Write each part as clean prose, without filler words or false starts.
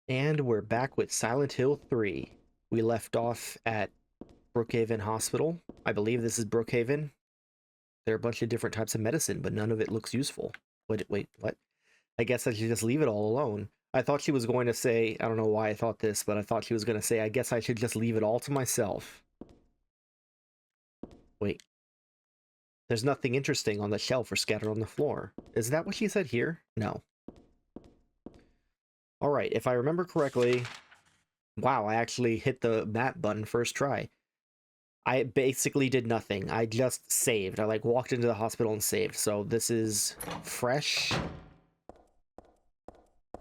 And we're back with Silent Hill 3. We left off at Brookhaven Hospital. I believe this is Brookhaven. There are a bunch of different types of medicine, but none of it looks useful. Wait, what? I guess I should just leave it all alone. I thought she was going to say, I don't know why I thought this, but I thought she was going to say, I guess I should just leave it all to myself. Wait. There's nothing interesting on the shelf or scattered on the floor. Is that what she said here? No. Alright, if I remember correctly... Wow, I actually hit the map button first try. I basically did nothing. I just saved. I like walked into the hospital and saved. So this is fresh.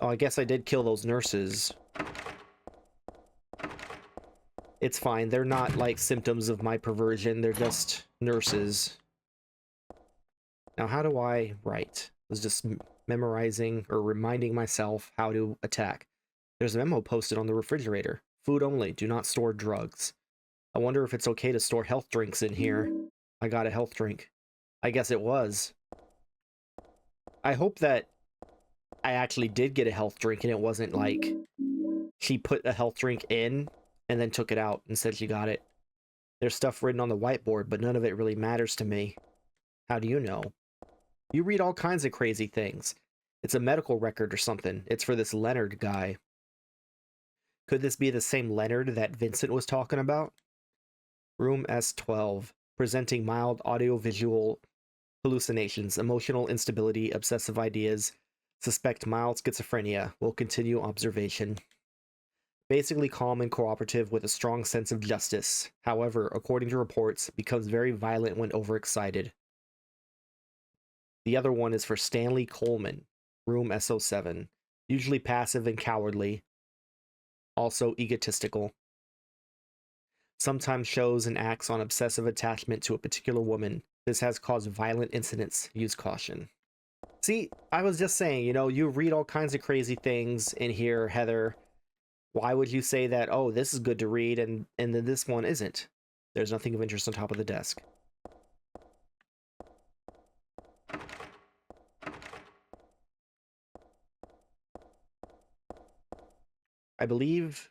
Oh, I guess I did kill those nurses. It's fine. They're not like symptoms of my perversion. They're just nurses. Now, how do I write? I was just memorizing or reminding myself how to attack. There's a memo posted on the refrigerator. Food only. Do not store drugs. I wonder if it's okay to store health drinks in here. I got a health drink. I guess it was. I hope that I actually did get a health drink and it wasn't like she put a health drink in and then took it out and said she got it. There's stuff written on the whiteboard, but none of it really matters to me. How do you know? You read all kinds of crazy things. It's a medical record or something. It's for this Leonard guy. Could this be the same Leonard that Vincent was talking about? Room S12. Presenting mild audiovisual hallucinations, emotional instability, obsessive ideas. Suspect mild schizophrenia. Will continue observation. Basically calm and cooperative with a strong sense of justice. However, according to reports, becomes very violent when overexcited. The other one is for Stanley Coleman, room SO7. Usually passive and cowardly. Also egotistical. Sometimes shows and acts on obsessive attachment to a particular woman. This has caused violent incidents. Use caution. See, I was just saying, you know, you read all kinds of crazy things in here, Heather. Why would you say that, oh, this is good to read, and then this one isn't? There's nothing of interest on top of the desk. I believe...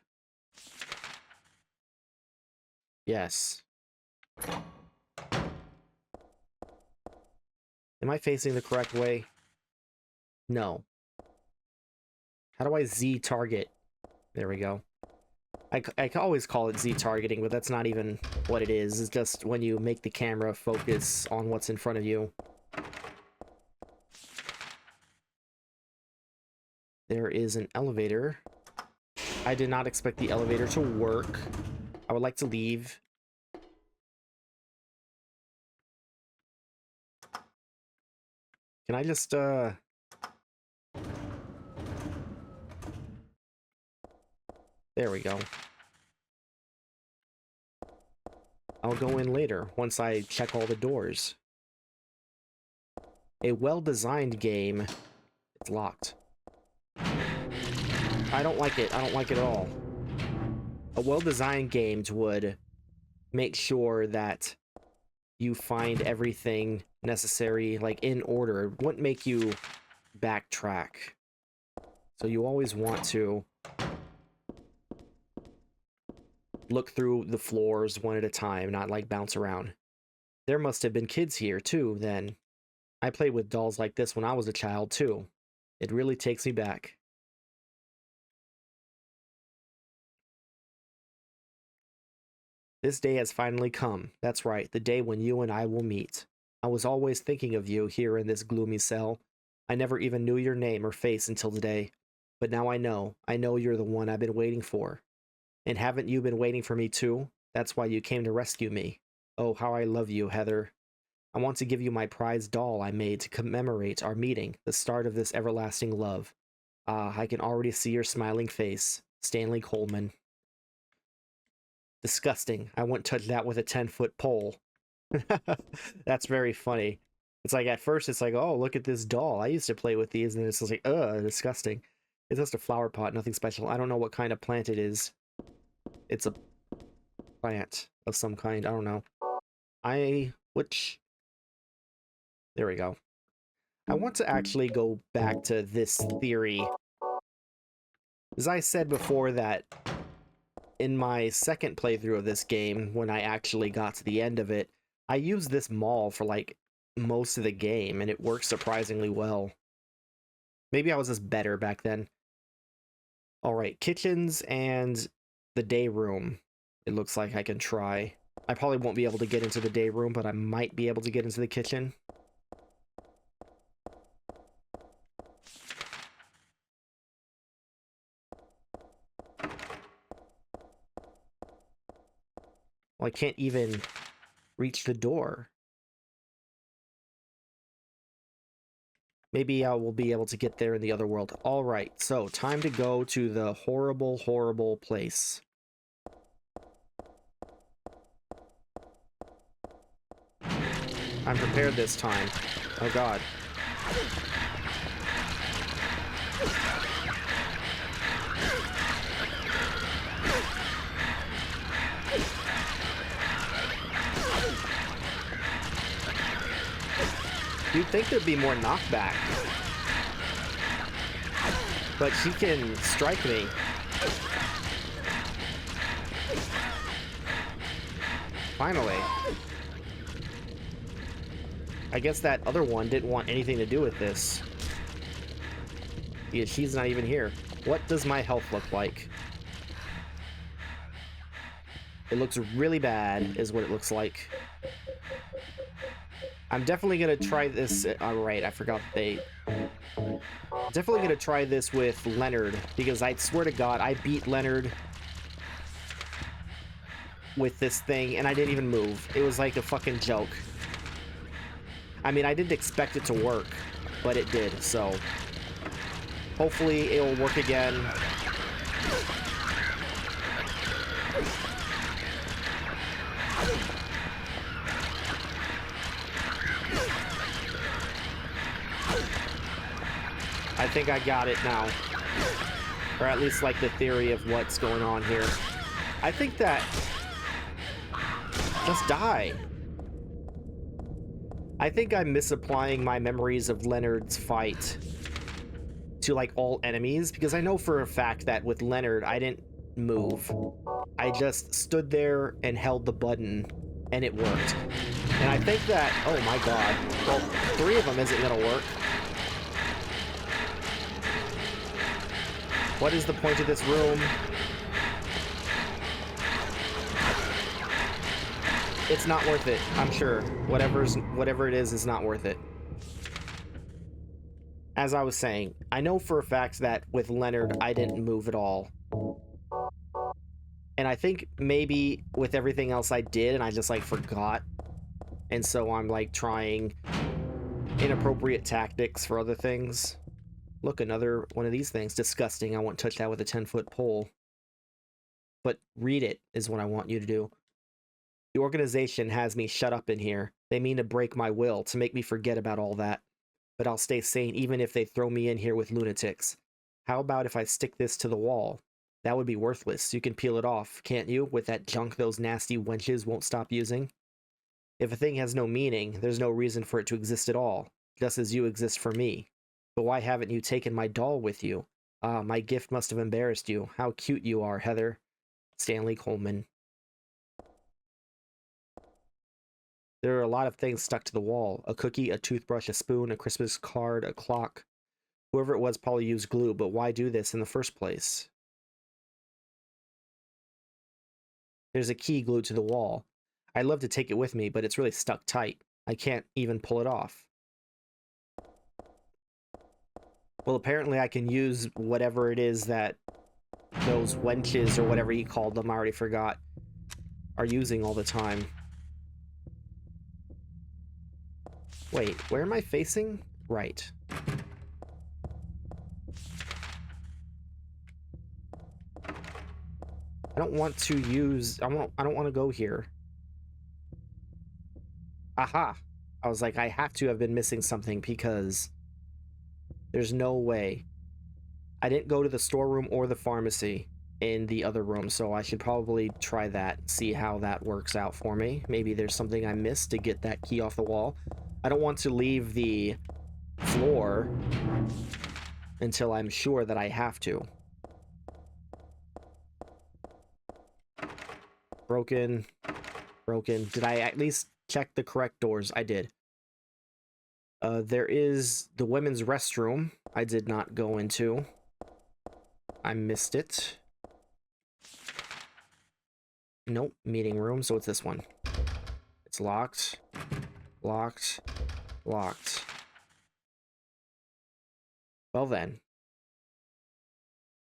Yes. Am I facing the correct way? No. How do I Z target? There we go. I can always call it Z targeting, but that's not even what it is. It's just when you make the camera focus on what's in front of you. There is an elevator. I did not expect the elevator to work. I would like to leave. Can I just, There we go. I'll go in later, once I check all the doors. A well-designed game. It's locked. I don't like it. I don't like it at all. A well-designed game would make sure that you find everything necessary, like, in order. It wouldn't make you backtrack. So you always want to look through the floors one at a time, not, like, bounce around. There must have been kids here, too, then. I played with dolls like this when I was a child, too. It really takes me back. This day has finally come. That's right, the day when you and I will meet. I was always thinking of you here in this gloomy cell. I never even knew your name or face until today. But now I know. I know you're the one I've been waiting for. And haven't you been waiting for me too? That's why you came to rescue me. Oh, how I love you, Heather. I want to give you my prized doll I made to commemorate our meeting, the start of this everlasting love. Ah, I can already see your smiling face. Stanley Coleman. Disgusting. I wouldn't touch that with a 10-foot pole. That's very funny. It's like, at first, it's like, oh, look at this doll. I used to play with these, and it's just like, ugh, disgusting. It's just a flower pot, nothing special. I don't know what kind of plant it is. It's a plant of some kind. I don't know. There we go. I want to actually go back to this theory As I said before, that in my second playthrough of this game, when I actually got to the end of it, I used this mall for like most of the game, and it worked surprisingly well. Maybe I was just better back then. Alright, kitchens and the day room. It looks like I can try. I probably won't be able to get into the day room, but I might be able to get into the kitchen. Well, I can't even reach the door. Maybe I will be able to get there in the other world. Alright, so time to go to the horrible, horrible place. I'm prepared this time. Oh god. You'd think there'd be more knockback. But she can strike me. Finally. I guess that other one didn't want anything to do with this. Yeah, she's not even here. What does my health look like? It looks really bad, is what it looks like. I'm definitely gonna try this. Alright, I forgot they. Definitely gonna try this with Leonard, because I swear to God, I beat Leonard with this thing, and I didn't even move. It was like a fucking joke. I mean, I didn't expect it to work, but it did, so hopefully it'll work again. I think I got it now. Or at least like the theory of what's going on here. I think that... Just die. I think I'm misapplying my memories of Leonard's fight to like all enemies, because I know for a fact that with Leonard, I didn't move. I just stood there and held the button, and it worked. And I think that... Oh my god. Well, 3 of them isn't gonna work. What is the point of this room? It's not worth it, I'm sure. Whatever it is not worth it. As I was saying, I know for a fact that with Leonard, I didn't move at all. And I think maybe with everything else I did, and I just like forgot. And so I'm like trying inappropriate tactics for other things. Look, another one of these things. Disgusting. I won't touch that with a 10-foot pole. But read it is what I want you to do. The organization has me shut up in here. They mean to break my will, to make me forget about all that. But I'll stay sane even if they throw me in here with lunatics. How about if I stick this to the wall? That would be worthless. You can peel it off, can't you? With that junk those nasty wenches won't stop using. If a thing has no meaning, there's no reason for it to exist at all. Just as you exist for me. But why haven't you taken my doll with you? Ah, my gift must have embarrassed you. How cute you are, Heather. Stanley Coleman. There are a lot of things stuck to the wall. A cookie, a toothbrush, a spoon, a Christmas card, a clock. Whoever it was probably used glue, but why do this in the first place? There's a key glued to the wall. I'd love to take it with me, but it's really stuck tight. I can't even pull it off. Well, apparently I can use whatever it is that those wenches, or whatever he called them, I already forgot, are using all the time. Wait, where am I facing? Right. I don't want to use... I don't want to go here. Aha! I was like, I have to have been missing something, because there's no way. I didn't go to the storeroom or the pharmacy in the other room, so I should probably try that, see how that works out for me. Maybe there's something I missed to get that key off the wall. I don't want to leave the floor until I'm sure that I have to. Broken. Broken. Did I at least check the correct doors? I did. There is the women's restroom. I did not go into. I missed it. Nope. Meeting room. So it's this one. It's locked. Locked. Locked. Well then.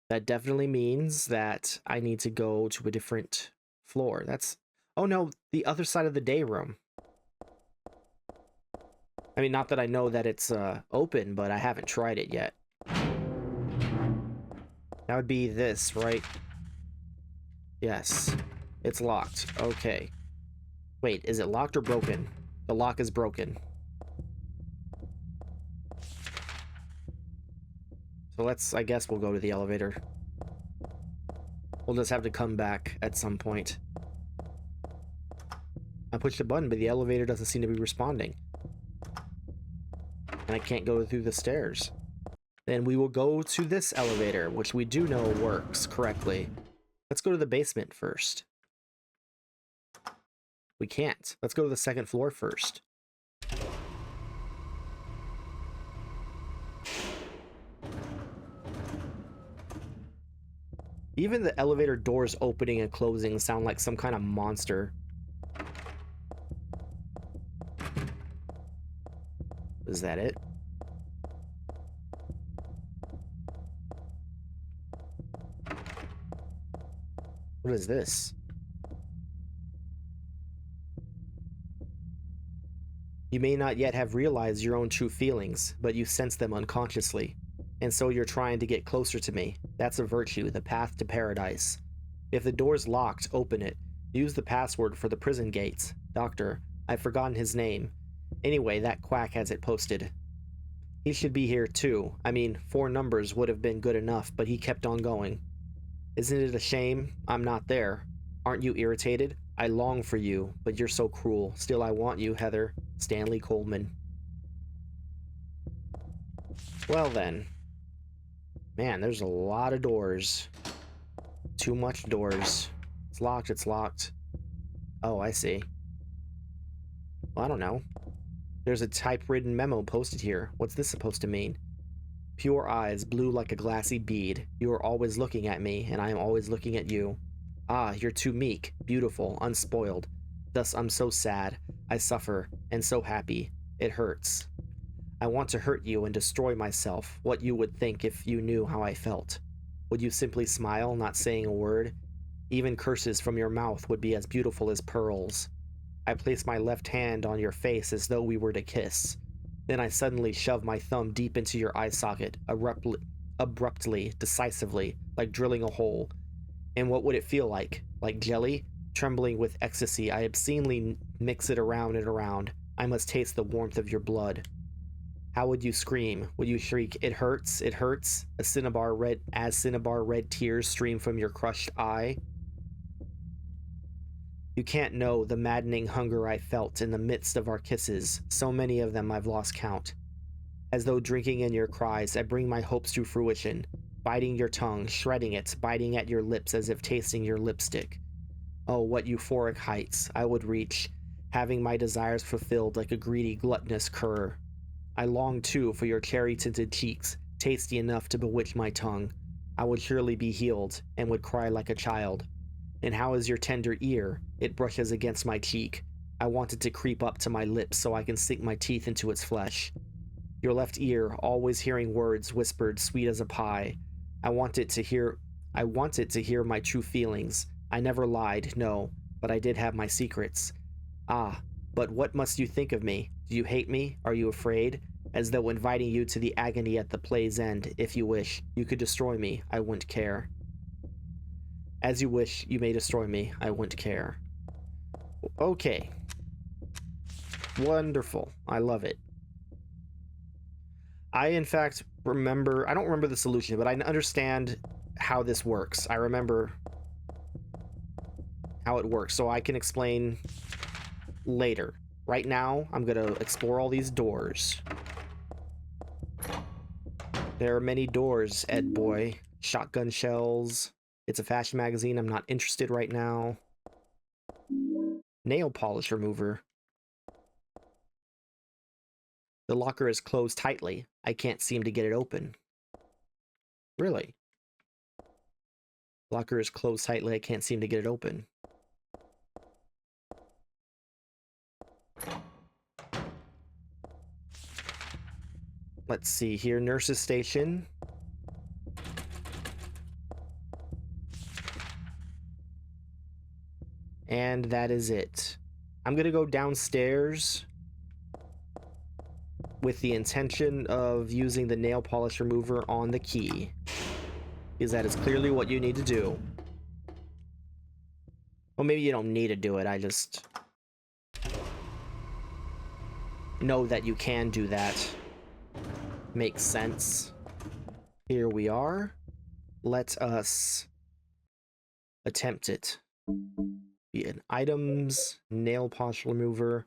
That definitely means that I need to go to a different floor. That's... Oh no, the other side of the day room. I mean, not that I know that it's open, but I haven't tried it yet. That would be this, right? Yes. It's locked. Okay. Wait, is it locked or broken? The lock is broken. So let's, I guess we'll go to the elevator. We'll just have to come back at some point. I pushed a button, but the elevator doesn't seem to be responding. And I can't go through the stairs. Then we will go to this elevator, which we do know works correctly. Let's go to the basement first. We can't. Let's go to the second floor first. Even the elevator doors opening and closing sound like some kind of monster. Is that it? What is this? You may not yet have realized your own true feelings, but you sense them unconsciously. And so you're trying to get closer to me. That's a virtue, the path to paradise. If the door's locked, open it. Use the password for the prison gates. Doctor, I've forgotten his name. Anyway, that quack has it posted. He should be here too. I mean, 4 numbers would have been good enough, but he kept on going. Isn't it a shame I'm not there? Aren't you irritated? I long for you, but you're so cruel. Still, I want you, Heather. Stanley Coleman. Well then. Man, there's a lot of doors. Too much doors. It's locked, it's locked. Oh, I see. Well, I don't know. There's a typewritten memo posted here. What's this supposed to mean? Pure eyes, blue like a glassy bead. You are always looking at me, and I am always looking at you. Ah, you're too meek, beautiful, unspoiled. Thus I'm so sad, I suffer, and so happy. It hurts. I want to hurt you and destroy myself, what you would think if you knew how I felt. Would you simply smile, not saying a word? Even curses from your mouth would be as beautiful as pearls. I place my left hand on your face as though we were to kiss. Then I suddenly shove my thumb deep into your eye socket, abruptly, decisively, like drilling a hole. And what would it feel like? Like jelly? Trembling with ecstasy, I obscenely mix it around and around. I must taste the warmth of your blood. How would you scream? Would you shriek, "It hurts, it hurts"? As cinnabar red tears stream from your crushed eye? You can't know the maddening hunger I felt in the midst of our kisses. So many of them I've lost count. As though drinking in your cries, I bring my hopes to fruition. Biting your tongue, shredding it, biting at your lips as if tasting your lipstick. Oh, what euphoric heights I would reach, having my desires fulfilled like a greedy, gluttonous cur. I long, too, for your cherry-tinted cheeks, tasty enough to bewitch my tongue. I would surely be healed, and would cry like a child. And how is your tender ear? It brushes against my cheek. I want it to creep up to my lips so I can sink my teeth into its flesh. Your left ear, always hearing words whispered sweet as a pie. I want it to hear my true feelings. I never lied, no, but I did have my secrets. Ah, but what must you think of me? Do you hate me? Are you afraid? As though inviting you to the agony at the play's end, if you wish. You could destroy me, I wouldn't care. As you wish, you may destroy me, I wouldn't care. Okay. Wonderful. I love it. I, in fact, I don't remember the solution, but I understand how this works. I remember how it works, so I can explain later. Right now, I'm gonna explore all these doors. There are many doors, Ed boy. Shotgun shells. It's a fashion magazine. I'm not interested right now. Nail polish remover. The locker is closed tightly. I can't seem to get it open. Really? Locker is closed tightly. I can't seem to get it open. Let's see here. Nurse's station. And that is it. I'm gonna go downstairs with the intention of using the nail polish remover on the key, because that is clearly what you need to do. Well, maybe you don't need to do it, I just know that you can do that. Makes sense. Here we are. Let us attempt it. In items, nail polish remover.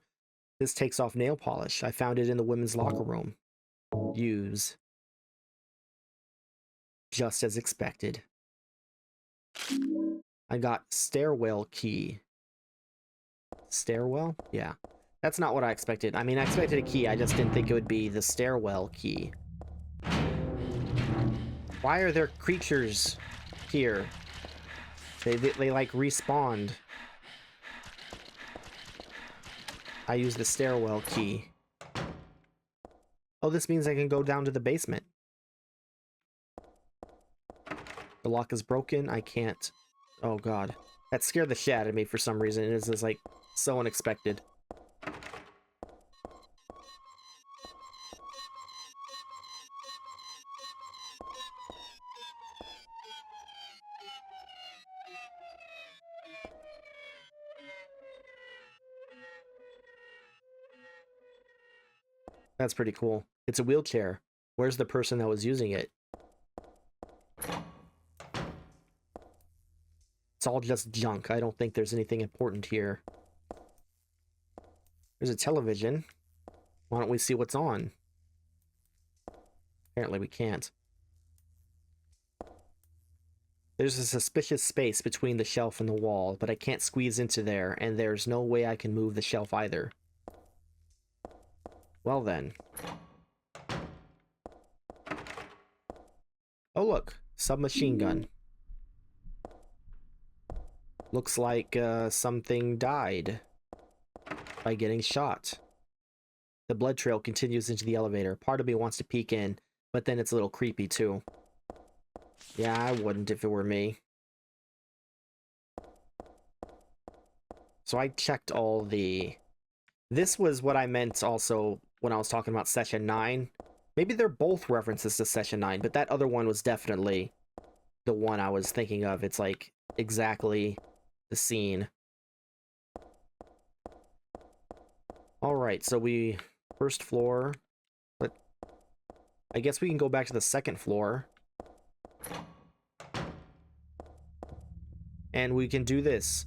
This takes off nail polish. I found it in the women's locker room. Use. Just as expected. I got stairwell key. Stairwell? Yeah. That's not what I expected. I mean, I expected a key. I just didn't think it would be the stairwell key. Why are there creatures here? They like respawned. I used the stairwell key. Oh, this means I can go down to the basement. The lock is broken. I can't. Oh god. That scared the shit out of me for some reason. It is just like so unexpected. That's pretty cool. It's a wheelchair. Where's the person that was using it? It's all just junk. I don't think there's anything important here. There's a television. Why don't we see what's on? Apparently we can't. There's a suspicious space between the shelf and the wall, but I can't squeeze into there, and there's no way I can move the shelf either. Well then. Oh look, submachine gun. Looks like something died by getting shot. The blood trail continues into the elevator. Part of me wants to peek in, but then it's a little creepy too. Yeah, I wouldn't if it were me. So I checked all the... This was what I meant also when I was talking about Session 9. Maybe they're both references to Session 9, but that other one was definitely the one I was thinking of. It's like exactly the scene. Alright, so we... First floor. But I guess we can go back to the second floor. And we can do this.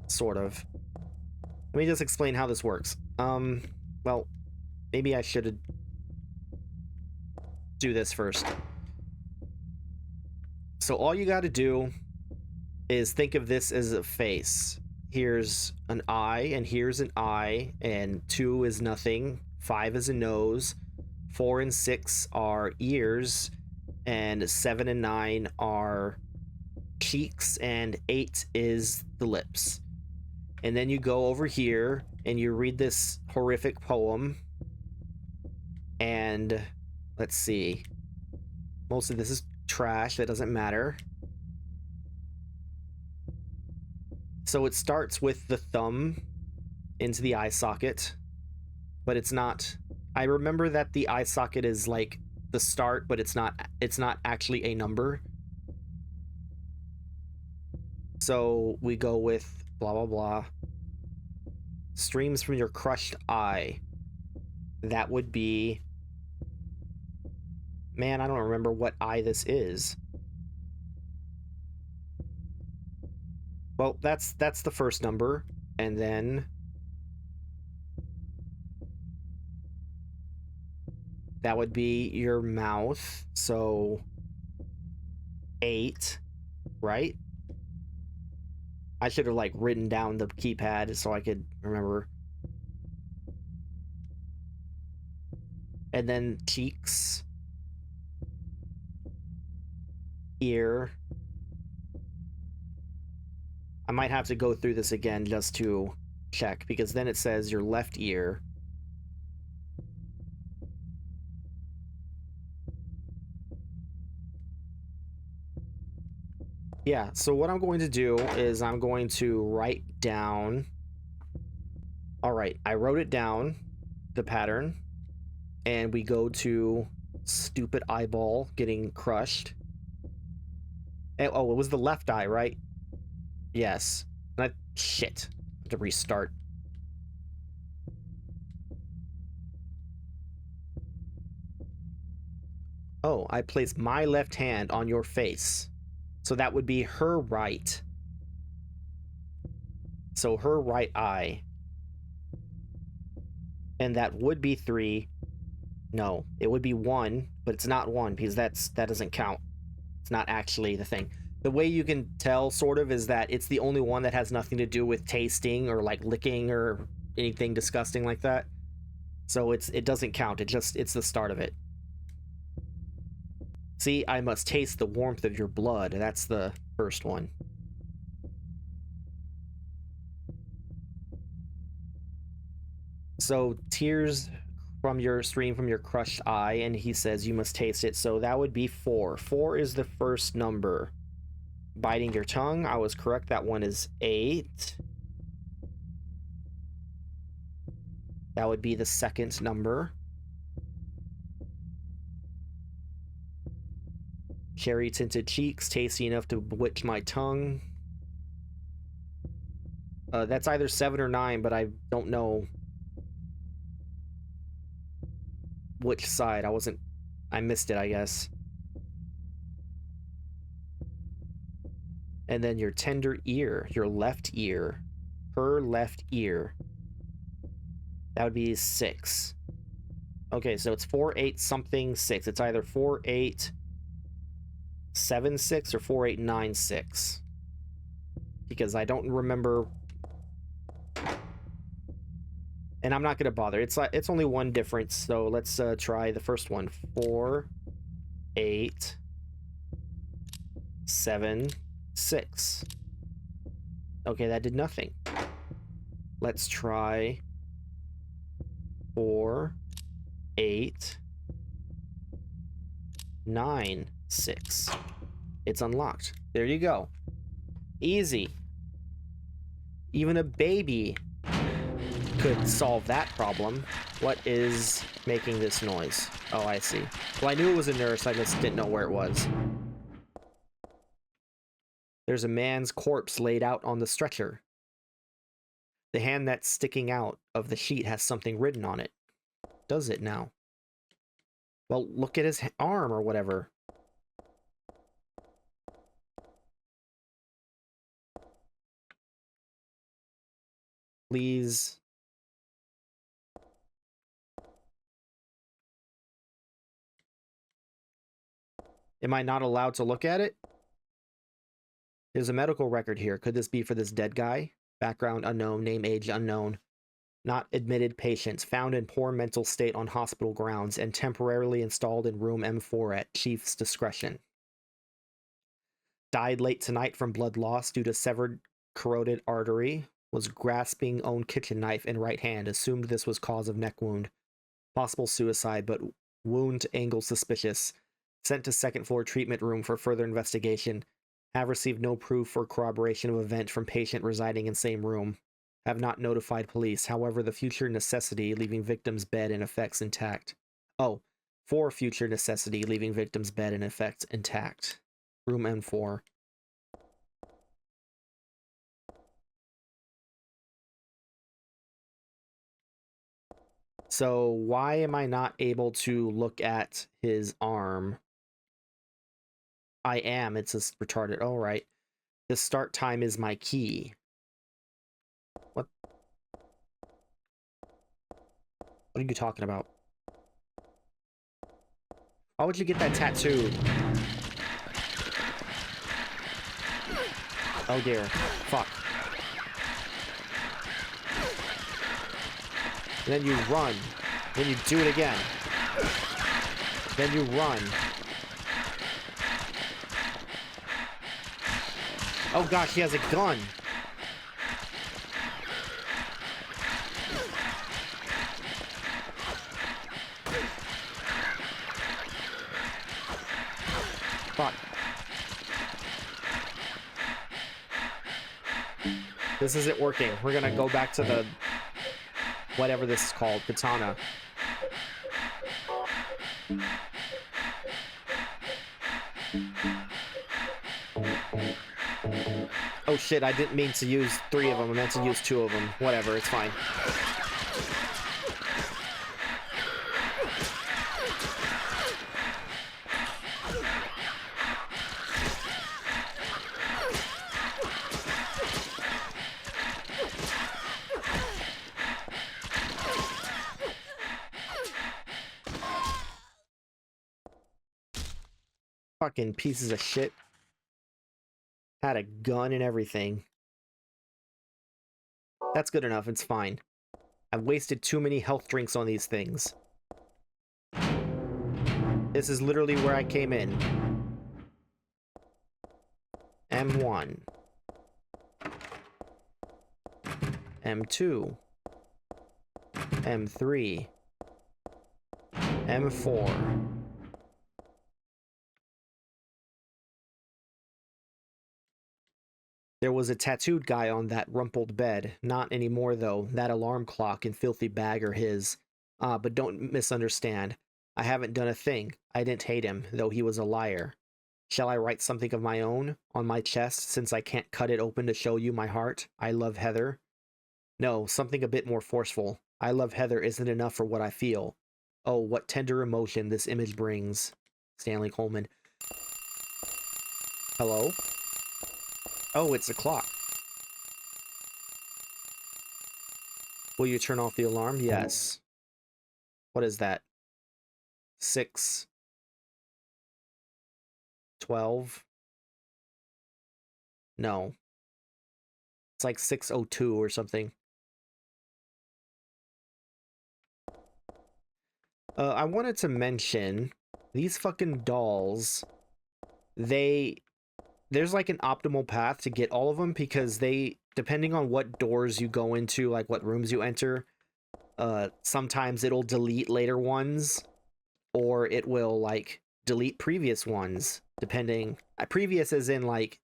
Sort of. Let me just explain how this works. Well, maybe I should do this first. So all you gotta do is think of this as a face. Here's an eye, and here's an eye, and 2 is nothing, 5 is a nose, 4 and 6 are ears, and 7 and 9 are cheeks, and 8 is the lips. And then you go over here and you read this horrific poem. And let's see. Most of this is trash. That doesn't matter. So it starts with the thumb into the eye socket. But it's not... I remember that the eye socket is like the start, but it's not actually a number. So we go with blah blah blah. Streams from your crushed eye. That would be... Man, I don't remember what eye this is. Well, that's the first number, and then that would be your mouth. So 8, right? I should have, like, written down the keypad so I could remember. And then cheeks. Ear. I might have to go through this again just to check, because then it says your left ear. Yeah, so what I'm going to do is I'm going to write down... Alright, I wrote it down, the pattern, and we go to stupid eyeball getting crushed. And, oh, it was the left eye, right? Yes. Shit. I have to restart. Oh, I placed my left hand on your face. So that would be her right. So her right eye. And that would be 3. No, it would be 1, but it's not 1 because that doesn't count. It's not actually the thing. The way you can tell, sort of, is that it's the only one that has nothing to do with tasting or, like, licking or anything disgusting like that. So it doesn't count. It's the start of it. See, I must taste the warmth of your blood. That's the first one. So tears from your stream from your crushed eye, and he says you must taste it. So that would be 4. 4 is the first number. Biting your tongue, I was correct. That one is 8. That would be the second number. Cherry tinted cheeks, tasty enough to bewitch my tongue. That's either 7 or 9, but I don't know which side. I missed it, I guess. And then your tender ear, your left ear, her left ear. That would be 6. Okay, so it's 4, 8, something, 6. It's either 4, 8, 7, 6 or 4, 8, 9, 6. Because I don't remember. And I'm not going to bother. It's only one difference, so let's try the first one. 4, 8, 7, 6. Okay, that did nothing. Let's try 4, 8, 9, 6. It's unlocked. There you go. Easy. Even a baby could solve that problem. What is making this noise? Oh, I see. Well, I knew it was a nurse. I just didn't know where it was. There's a man's corpse laid out on the stretcher. The hand that's sticking out of the sheet has something written on it. Does it now? Well, look at his arm or whatever. Please. Am I not allowed to look at it? There's a medical record here. Could this be for this dead guy? Background unknown, name, age unknown. Not admitted patients. Found in poor mental state on hospital grounds and temporarily installed in room M4 at chief's discretion. Died late tonight from blood loss due to severed carotid artery. Was grasping own kitchen knife in right hand. Assumed this was cause of neck wound. Possible suicide, but wound angle suspicious. Sent to second floor treatment room for further investigation. Have received no proof or corroboration of event from patient residing in same room. Have not notified police. However, the future necessity leaving victim's bed and effects intact. Oh, for future necessity leaving victim's bed and effects intact. Room M4. So why am I not able to look at his arm? I am. It's just retarded. All right. The start time is my key. What? What are you talking about? Why would you get that tattooed? Oh dear. Fuck. Then you run. Then you do it again. Then you run. Oh gosh, he has a gun. Fuck. This isn't working. We're gonna go back to the... whatever this is called. Katana. Oh shit, I didn't mean to use 3 of them. I meant to use 2 of them. Whatever, it's fine. Fucking pieces of shit. Had a gun and everything. That's good enough, it's fine. I've wasted too many health drinks on these things. This is literally where I came in. M1. M2. M3. M4. There was a tattooed guy on that rumpled bed. Not anymore, though. That alarm clock and filthy bag are his. But don't misunderstand. I haven't done a thing. I didn't hate him, though he was a liar. Shall I write something of my own on my chest, since I can't cut it open to show you my heart? I love Heather. No, something a bit more forceful. I love Heather isn't enough for what I feel. Oh, what tender emotion this image brings. Stanley Coleman. Hello? Oh, it's a clock. Will you turn off the alarm? Yes. What is that? 6. 12. No. It's like 6:02 or something. I wanted to mention these fucking dolls. There's like an optimal path to get all of them, because they, depending on what doors you go into, like what rooms you enter, sometimes it'll delete later ones, or it will like delete previous ones, depending. Previous as in like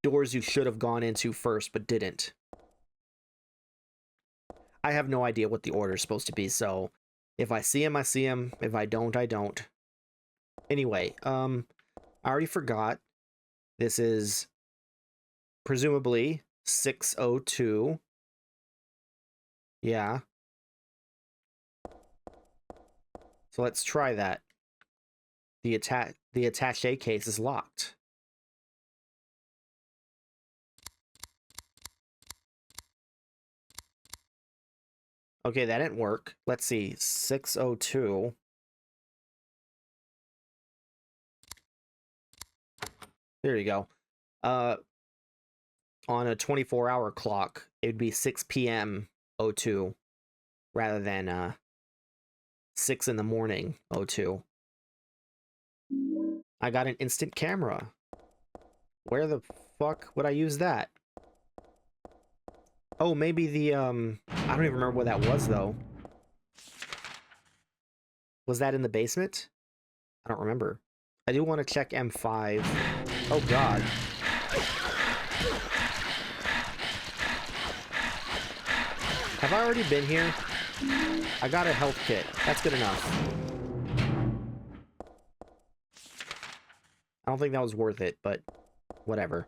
doors you should have gone into first but didn't. I have no idea what the order is supposed to be, so if I see him, I see him. If I don't, I don't. Anyway, I already forgot. This is presumably 6:02. Yeah. So let's try that. The attaché case is locked. Okay, that didn't work. Let's see. 6:02. There you go. On a 24-hour clock, it would be 6 p.m. 02 rather than 6 in the morning 02. I got an instant camera. Where the fuck would I use that? Oh, maybe the I don't even remember what that was, though. Was that in the basement? I don't remember. I do want to check M5. Oh god. Have I already been here? I got a health kit. That's good enough. I don't think that was worth it, but whatever.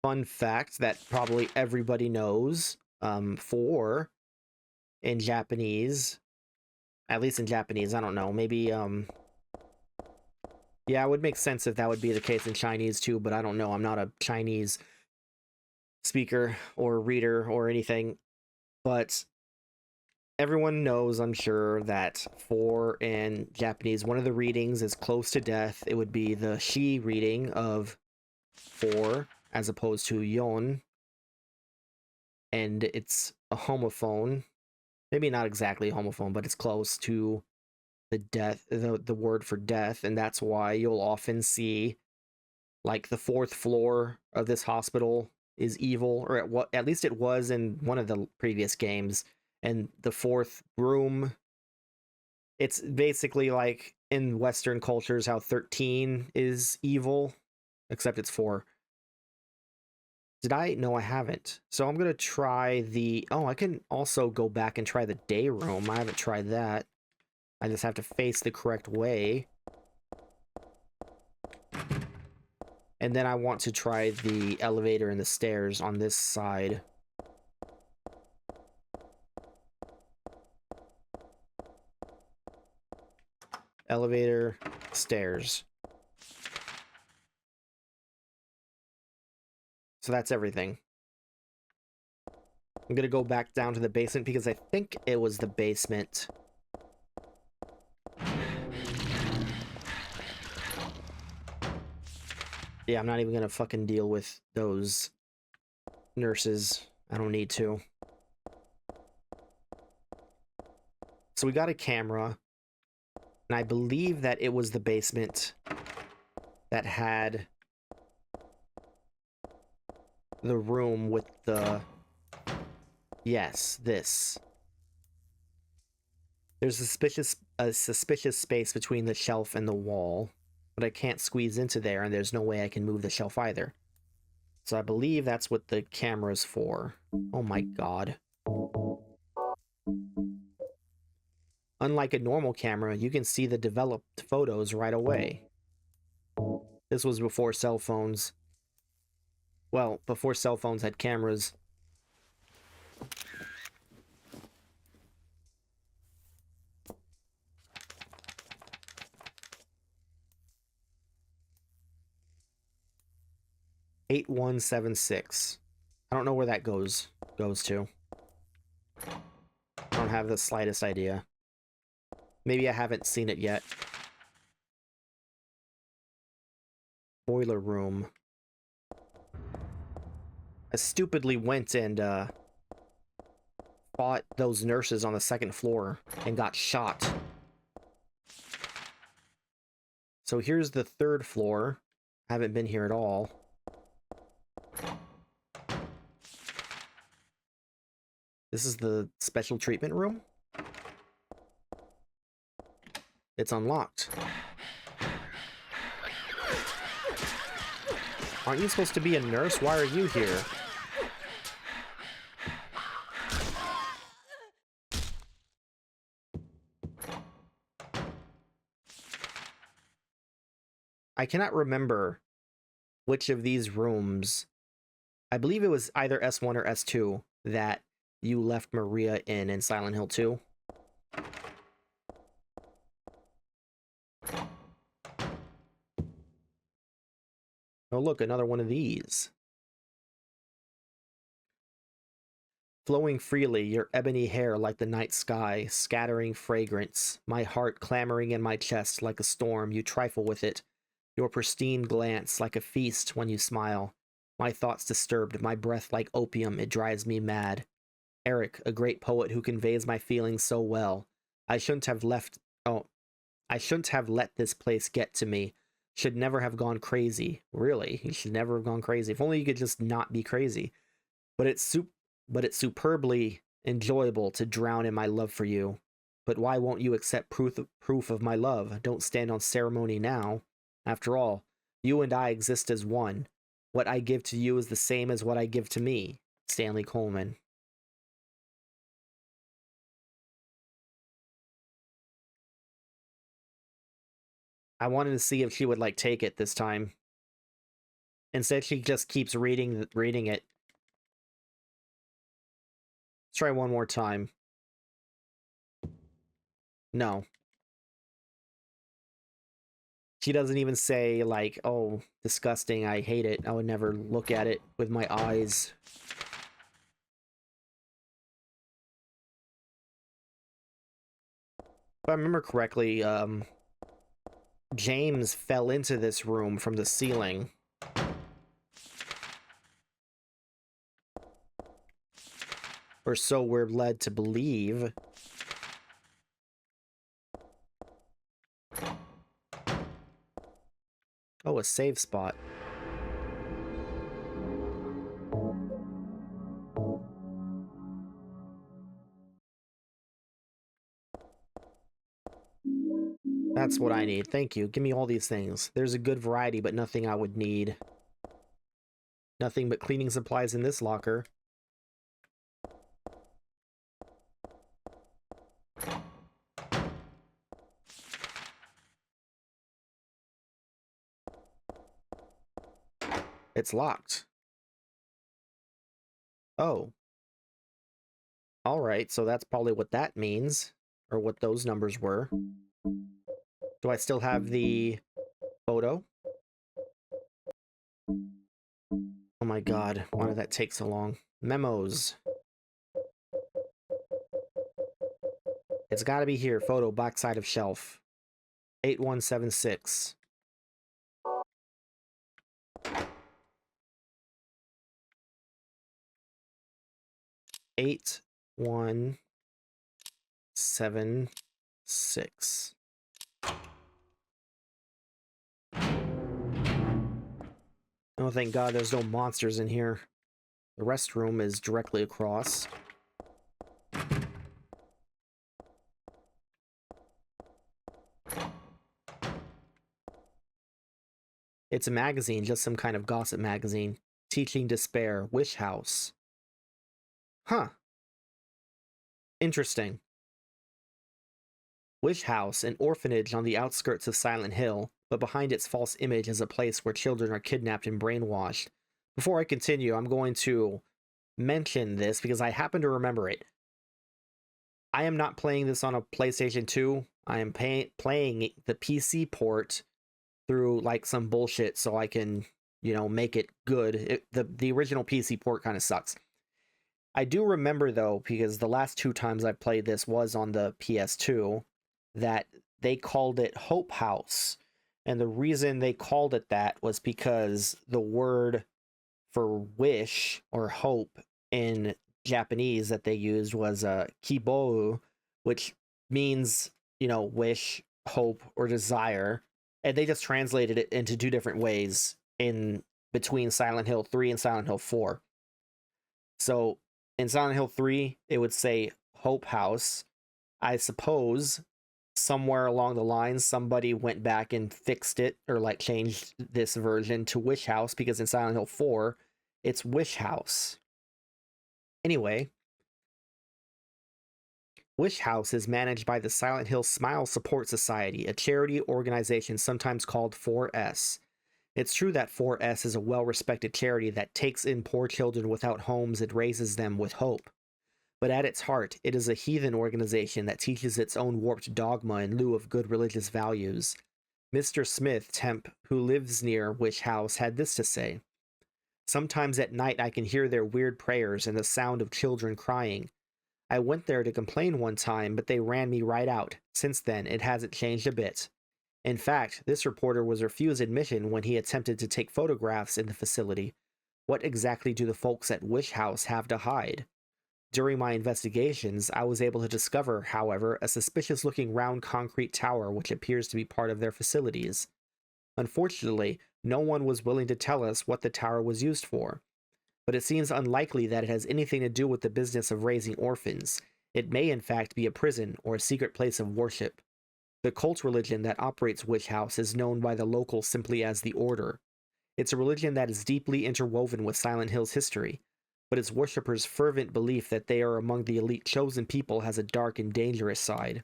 Fun fact that probably everybody knows, for in Japanese, at least in Japanese, I don't know, maybe, yeah, it would make sense if that would be the case in Chinese too, but I don't know. I'm not a Chinese speaker or reader or anything. But everyone knows, I'm sure, that for in Japanese, one of the readings is close to death. It would be the she reading of 4 as opposed to yon. And it's a homophone. Maybe not exactly homophone, but it's close to the word for death, and that's why you'll often see like the fourth floor of this hospital is evil, or at least it was in one of the previous games. And the fourth room, it's basically like in Western cultures how 13 is evil, except it's 4. Did I? No, I haven't. So I'm gonna try the... Oh, I can also go back and try the day room. I haven't tried that. I just have to face the correct way. And then I want to try the elevator and the stairs on this side. Elevator, stairs. So that's everything. I'm gonna go back down to the basement because I think it was the basement. Yeah, I'm not even gonna fucking deal with those nurses. I don't need to. So we got a camera, and I believe that it was the basement that had the room with the... Yes, this. There's a suspicious space between the shelf and the wall, but I can't squeeze into there, and there's no way I can move the shelf either. So I believe that's what the camera's for. Oh my god. Unlike a normal camera, you can see the developed photos right away. This was before cell phones. Well, before cell phones had cameras. $8176. I don't know where that goes to. I don't have the slightest idea. Maybe I haven't seen it yet. Boiler room. I stupidly went and fought those nurses on the second floor and got shot. So here's the third floor. I haven't been here at all. This is the special treatment room. It's unlocked. Aren't you supposed to be a nurse? Why are you here? I cannot remember which of these rooms. I believe it was either S1 or S2 that you left Maria in Silent Hill 2. Oh look, another one of these. Flowing freely, your ebony hair like the night sky, scattering fragrance, my heart clamoring in my chest like a storm, you trifle with it. Your pristine glance like a feast when you smile. My thoughts disturbed, my breath like opium, it drives me mad. Eric, a great poet who conveys my feelings so well. I shouldn't have let this place get to me. Should never have gone crazy. Really, you should never have gone crazy. If only you could just not be crazy. But it's superbly enjoyable to drown in my love for you. But why won't you accept proof of my love? Don't stand on ceremony now. After all, you and I exist as one. What I give to you is the same as what I give to me. Stanley Coleman. I wanted to see if she would, like, take it this time. Instead, she just keeps reading it. Let's try one more time. No. She doesn't even say, like, oh, disgusting, I hate it. I would never look at it with my eyes. If I remember correctly, James fell into this room from the ceiling. Or so we're led to believe. Oh, a save spot. That's what I need. Thank you. Give me all these things. There's a good variety, but nothing I would need. Nothing but cleaning supplies in this locker. It's locked. Oh. Alright, so that's probably what that means. Or what those numbers were. Do I still have the photo? Oh my god, why did that take so long? Memos. It's gotta be here. Photo, backside of shelf. 8176. Eight, 176. Oh, thank God there's no monsters in here. The restroom is directly across. It's a magazine, just some kind of gossip magazine. Teaching Despair, Wish House. Huh. Interesting. Wish House, an orphanage on the outskirts of Silent Hill, but behind its false image is a place where children are kidnapped and brainwashed. Before I continue, I'm going to mention this because I happen to remember it. I am not playing this on a PlayStation 2. I am playing the PC port through like some bullshit so I can, you know, make it good. The original PC port kind of sucks. I do remember though, because the last 2 times I played this was on the PS2, that they called it Hope House. And the reason they called it that was because the word for wish or hope in Japanese that they used was kibou, which means, you know, wish, hope, or desire. And they just translated it into 2 different ways in between Silent Hill 3 and Silent Hill 4. So in Silent Hill 3, it would say Hope House. I suppose somewhere along the line, somebody went back and fixed it or like changed this version to Wish House because in Silent Hill 4, it's Wish House. Anyway, Wish House is managed by the Silent Hill Smile Support Society, a charity organization sometimes called 4S. It's true that 4S is a well-respected charity that takes in poor children without homes and raises them with hope. But at its heart, it is a heathen organization that teaches its own warped dogma in lieu of good religious values. Mr. Smith, temp, who lives near Wish House, had this to say. Sometimes at night I can hear their weird prayers and the sound of children crying. I went there to complain one time, but they ran me right out. Since then, it hasn't changed a bit. In fact, this reporter was refused admission when he attempted to take photographs in the facility. What exactly do the folks at Wish House have to hide? During my investigations, I was able to discover, however, a suspicious-looking round concrete tower which appears to be part of their facilities. Unfortunately, no one was willing to tell us what the tower was used for. But it seems unlikely that it has anything to do with the business of raising orphans. It may in fact be a prison or a secret place of worship. The cult religion that operates Wish House is known by the locals simply as the Order. It's a religion that is deeply interwoven with Silent Hill's history, but its worshippers' fervent belief that they are among the elite chosen people has a dark and dangerous side.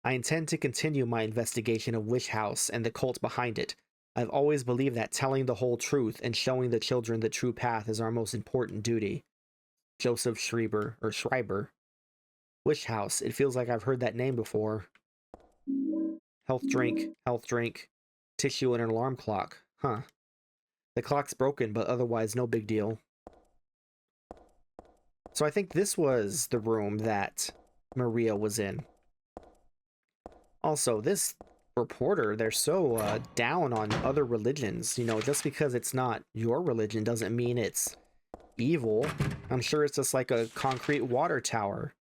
I intend to continue my investigation of Wish House and the cult behind it. I've always believed that telling the whole truth and showing the children the true path is our most important duty. Joseph Schreiber. Wish House. It feels like I've heard that name before. Health drink. Tissue and an alarm clock. Huh. The clock's broken, but otherwise no big deal. So I think this was the room that Maria was in. Also, this reporter, they're so down on other religions. You know, just because it's not your religion doesn't mean it's evil. I'm sure it's just like a concrete water tower.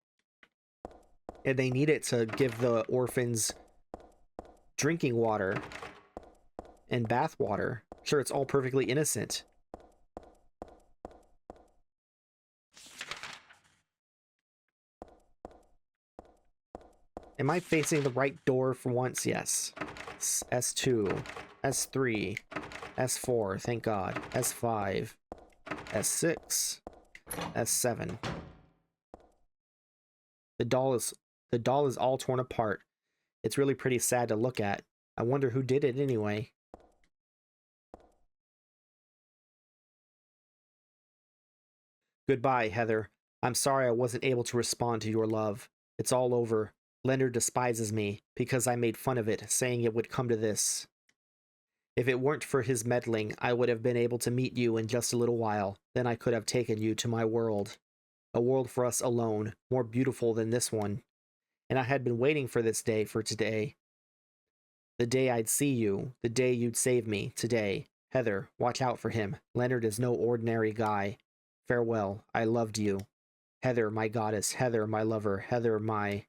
And they need it to give the orphans drinking water and bath water. Sure, it's all perfectly innocent. Am I facing the right door for once? Yes. S2, S3, S4, thank God. S5, S6, S7. The doll is all torn apart. It's really pretty sad to look at. I wonder who did it anyway. Goodbye, Heather. I'm sorry I wasn't able to respond to your love. It's all over. Leonard despises me because I made fun of it, saying it would come to this. If it weren't for his meddling, I would have been able to meet you in just a little while. Then I could have taken you to my world. A world for us alone, more beautiful than this one. And I had been waiting for this day for today. The day I'd see you, the day you'd save me, today. Heather, watch out for him. Leonard is no ordinary guy. Farewell, I loved you. Heather, my goddess. Heather, my lover. Heather, my...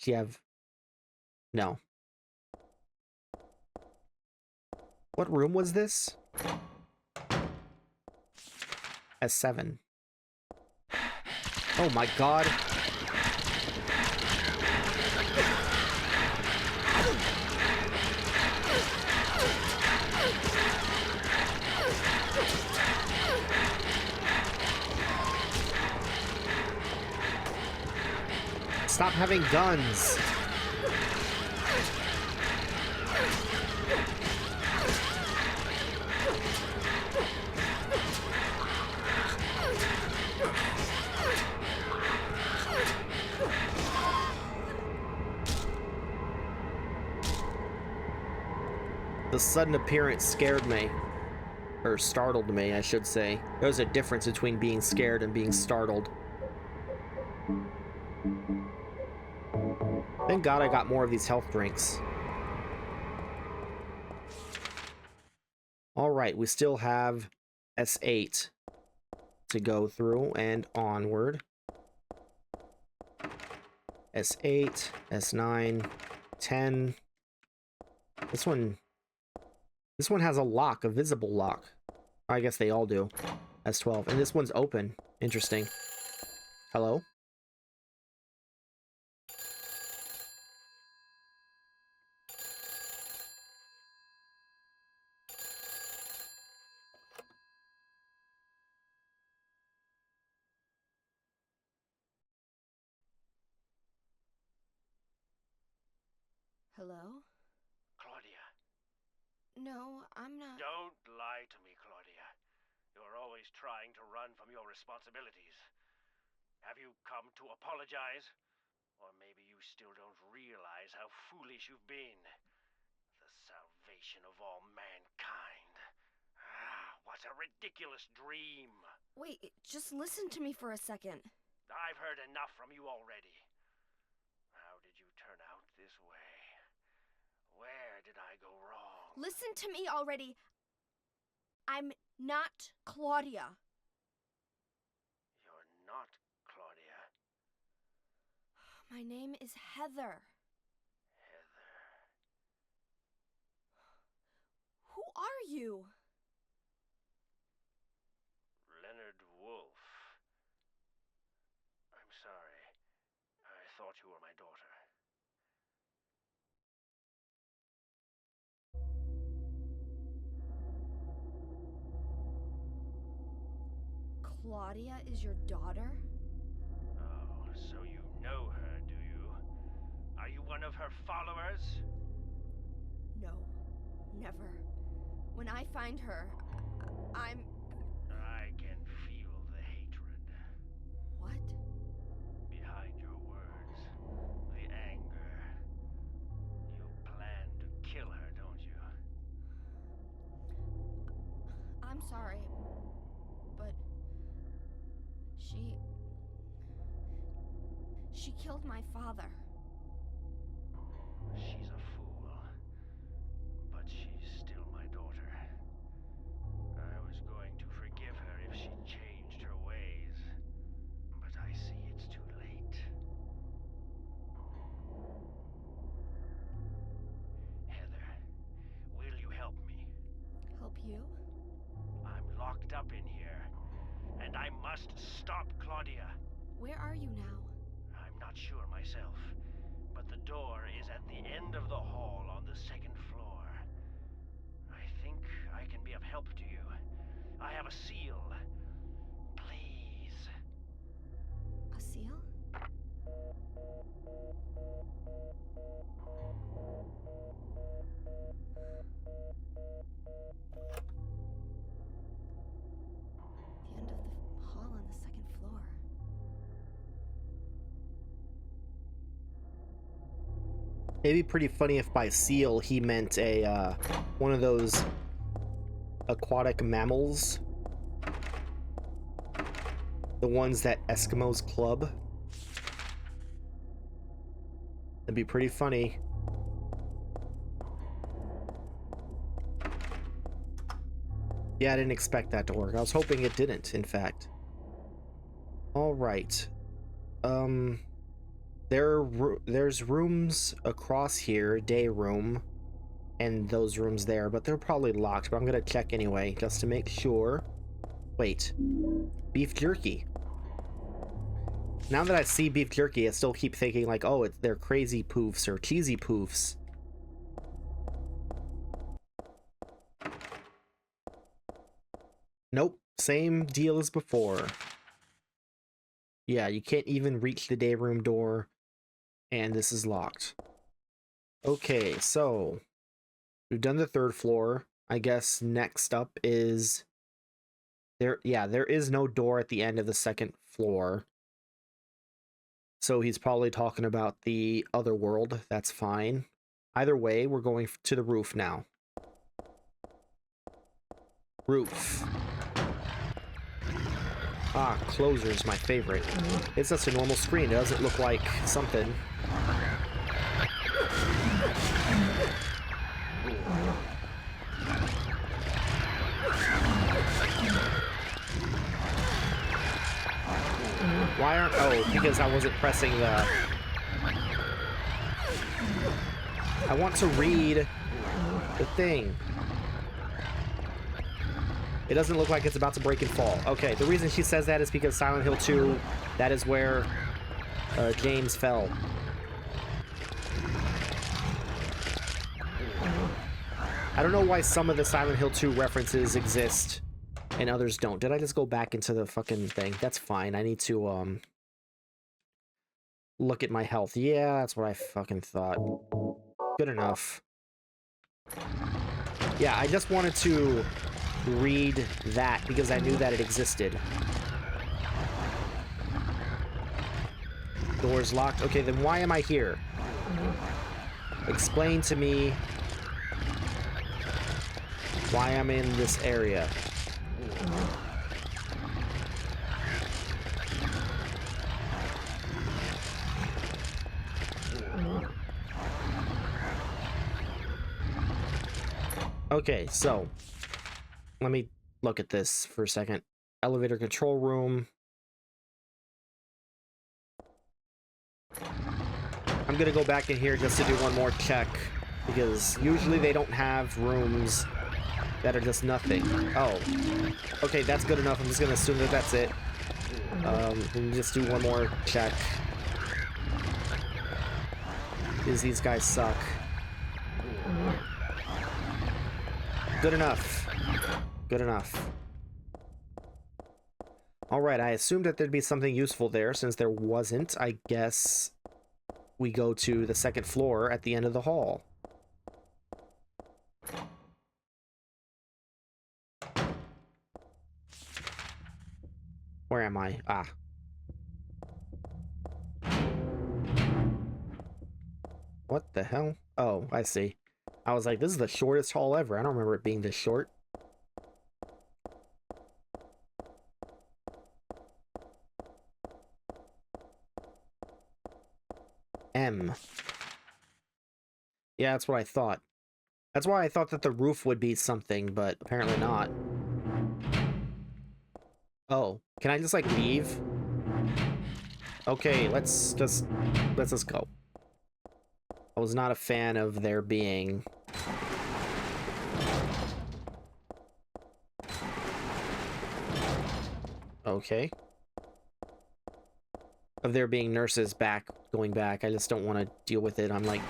Kiev. No. What room was this? S7. Oh my god. Stop having guns. The sudden appearance scared me. Or startled me, I should say. There's a difference between being scared and being startled. Thank God I got more of these health drinks. Alright, we still have S8 to go through and onward. S8, S9, 10. This one has a lock, a visible lock. I guess they all do. S12. And this one's open. Interesting. Hello? Hello? Claudia. No, I'm not. Don't lie to me, Claudia. You're always trying to run from your responsibilities. Have you come to apologize? Or maybe you still don't realize how foolish you've been. The salvation of all mankind. Ah, what a ridiculous dream. Wait, just listen to me for a second. I've heard enough from you already. How did you turn out this way? Where did I go wrong? Listen to me already. I'm not Claudia. You're not Claudia. My name is Heather. Heather. Who are you? Leonard Wolf. I'm sorry. I thought you were my daughter. Claudia is your daughter? Oh, so you know her, do you? Are you one of her followers? No, never. When I find her, I'm... I can feel the hatred. What? Behind your words. The anger. You plan to kill her, don't you? I'm sorry, but... She killed my father. She's a fool. But she's still my daughter. myself, but the door is at the end of the hall on the second floor. I think I can be of help to you. I have a seal. Please. A seal? The end of the hall on the second floor. It'd be pretty funny if by seal he meant a one of those aquatic mammals, the ones that Eskimos club. That'd be pretty funny. Yeah, I didn't expect that to work. I was hoping it didn't, in fact. All right. There's rooms across here, day room, and those rooms there, but they're probably locked, but I'm gonna check anyway, just to make sure. Wait. Beef jerky. Now that I see beef jerky, I still keep thinking like, oh, they're crazy poofs or cheesy poofs. Nope, same deal as before. Yeah, you can't even reach the day room door, and this is locked. Okay, so we've done the third floor. I guess next up is there. Yeah, there is no door at the end of the second floor. So he's probably talking about the other world. That's fine. Either way, we're going to the roof now. Roof. Ah, closer's my favorite. It's just a normal screen. It doesn't look like something. Why aren't... Oh, because I wasn't pressing the... I want to read the thing. It doesn't look like it's about to break and fall. Okay, the reason she says that is because Silent Hill 2, that is where James fell. I don't know why some of the Silent Hill 2 references exist and others don't. Did I just go back into the fucking thing? That's fine. I need to, look at my health. Yeah, that's what I fucking thought. Good enough. Yeah, I just wanted to read that because I knew that it existed. Door's locked. Okay, then why am I here? Explain to me why I'm in this area. Okay, so let me look at this for a second. Elevator control room. I'm gonna go back in here just to do one more check because usually they don't have rooms that are just nothing. Oh, okay, that's good enough. I'm just gonna assume that that's it. Let me just do one more check because these guys suck. Good enough. Good enough. Alright, I assumed that there'd be something useful there. Since there wasn't, I guess we go to the second floor at the end of the hall. Where am I? Ah. What the hell? Oh, I see. I was like, this is the shortest hall ever. I don't remember it being this short. M. Yeah, that's what I thought. That's why I thought that the roof would be something, but apparently not. Oh, can I just, like, leave? Okay, let's just go. I was not a fan of there being... Okay. of there being nurses going back. I just don't want to deal with it. I'm like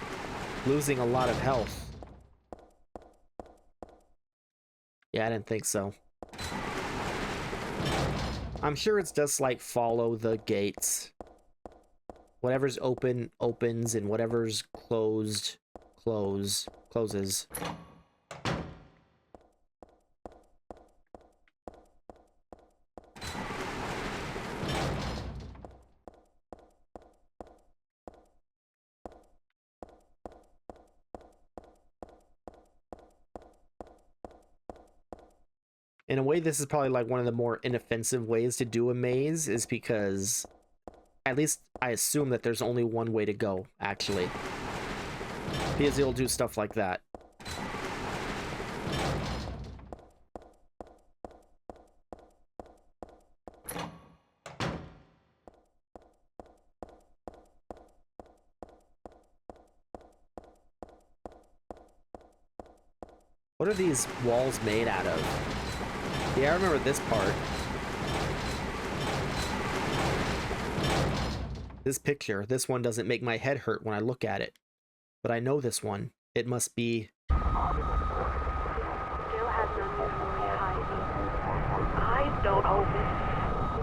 losing a lot of health. Yeah, I didn't think so. I'm sure it's just like follow the gates. Whatever's open, opens, and whatever's closed, closes. In a way, this is probably like one of the more inoffensive ways to do a maze, is because at least I assume that there's only one way to go, actually. Because it'll do stuff like that. What are these walls made out of? Yeah, I remember this part. This picture, this one doesn't make my head hurt when I look at it. But I know this one. It must be... Still has no usually hiding. Eyes don't open.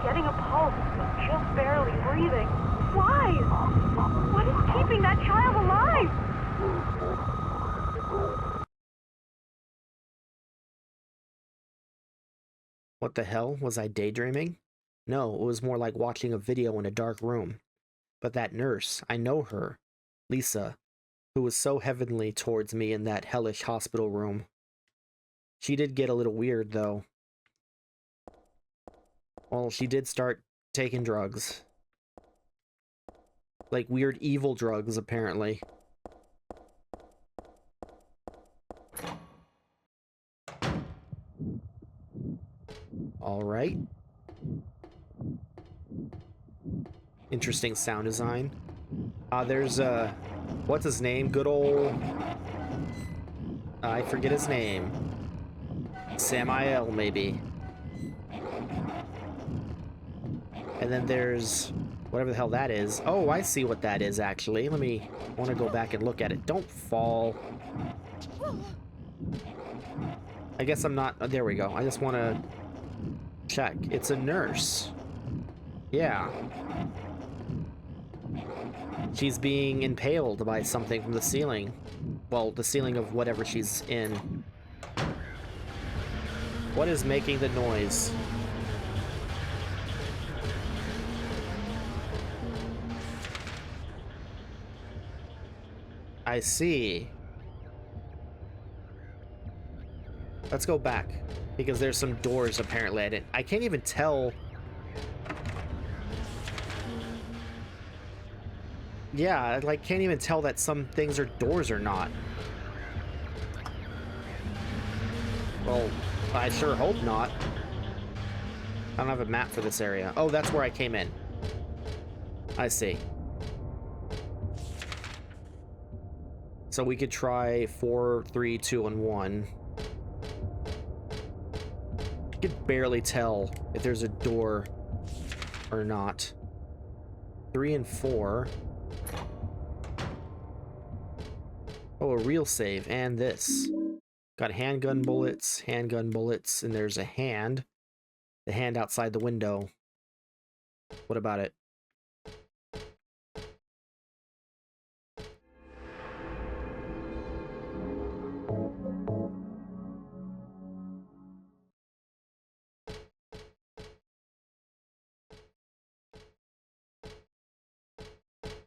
Getting a pulse, but just barely breathing. Why? What is keeping that child alive? What the hell? Was I daydreaming? No, it was more like watching a video in a dark room. But that nurse, I know her. Lisa, who was so heavenly towards me in that hellish hospital room. She did get a little weird, though. Well, she did start taking drugs. Like weird evil drugs, apparently. Alright. Interesting sound design. There's, what's his name? Good old... I forget his name. Samael, maybe. And then there's... whatever the hell that is. Oh, I see what that is, actually. I want to go back and look at it. Don't fall. I guess I'm not... oh, there we go. I just want to check. It's a nurse. Yeah. She's being impaled by something from the ceiling. Well, the ceiling of whatever she's in. What is making the noise? I see. Let's go back, because there's some doors apparently. I can't even tell. Yeah, I like can't even tell that some things are doors or not. Well, I sure hope not. I don't have a map for this area. Oh, that's where I came in. I see. So we could try 4, 3, 2, and 1. I could barely tell if there's a door or not. 3 and 4. Oh, a real save, and this. Got handgun bullets, and there's a hand. The hand outside the window. What about it?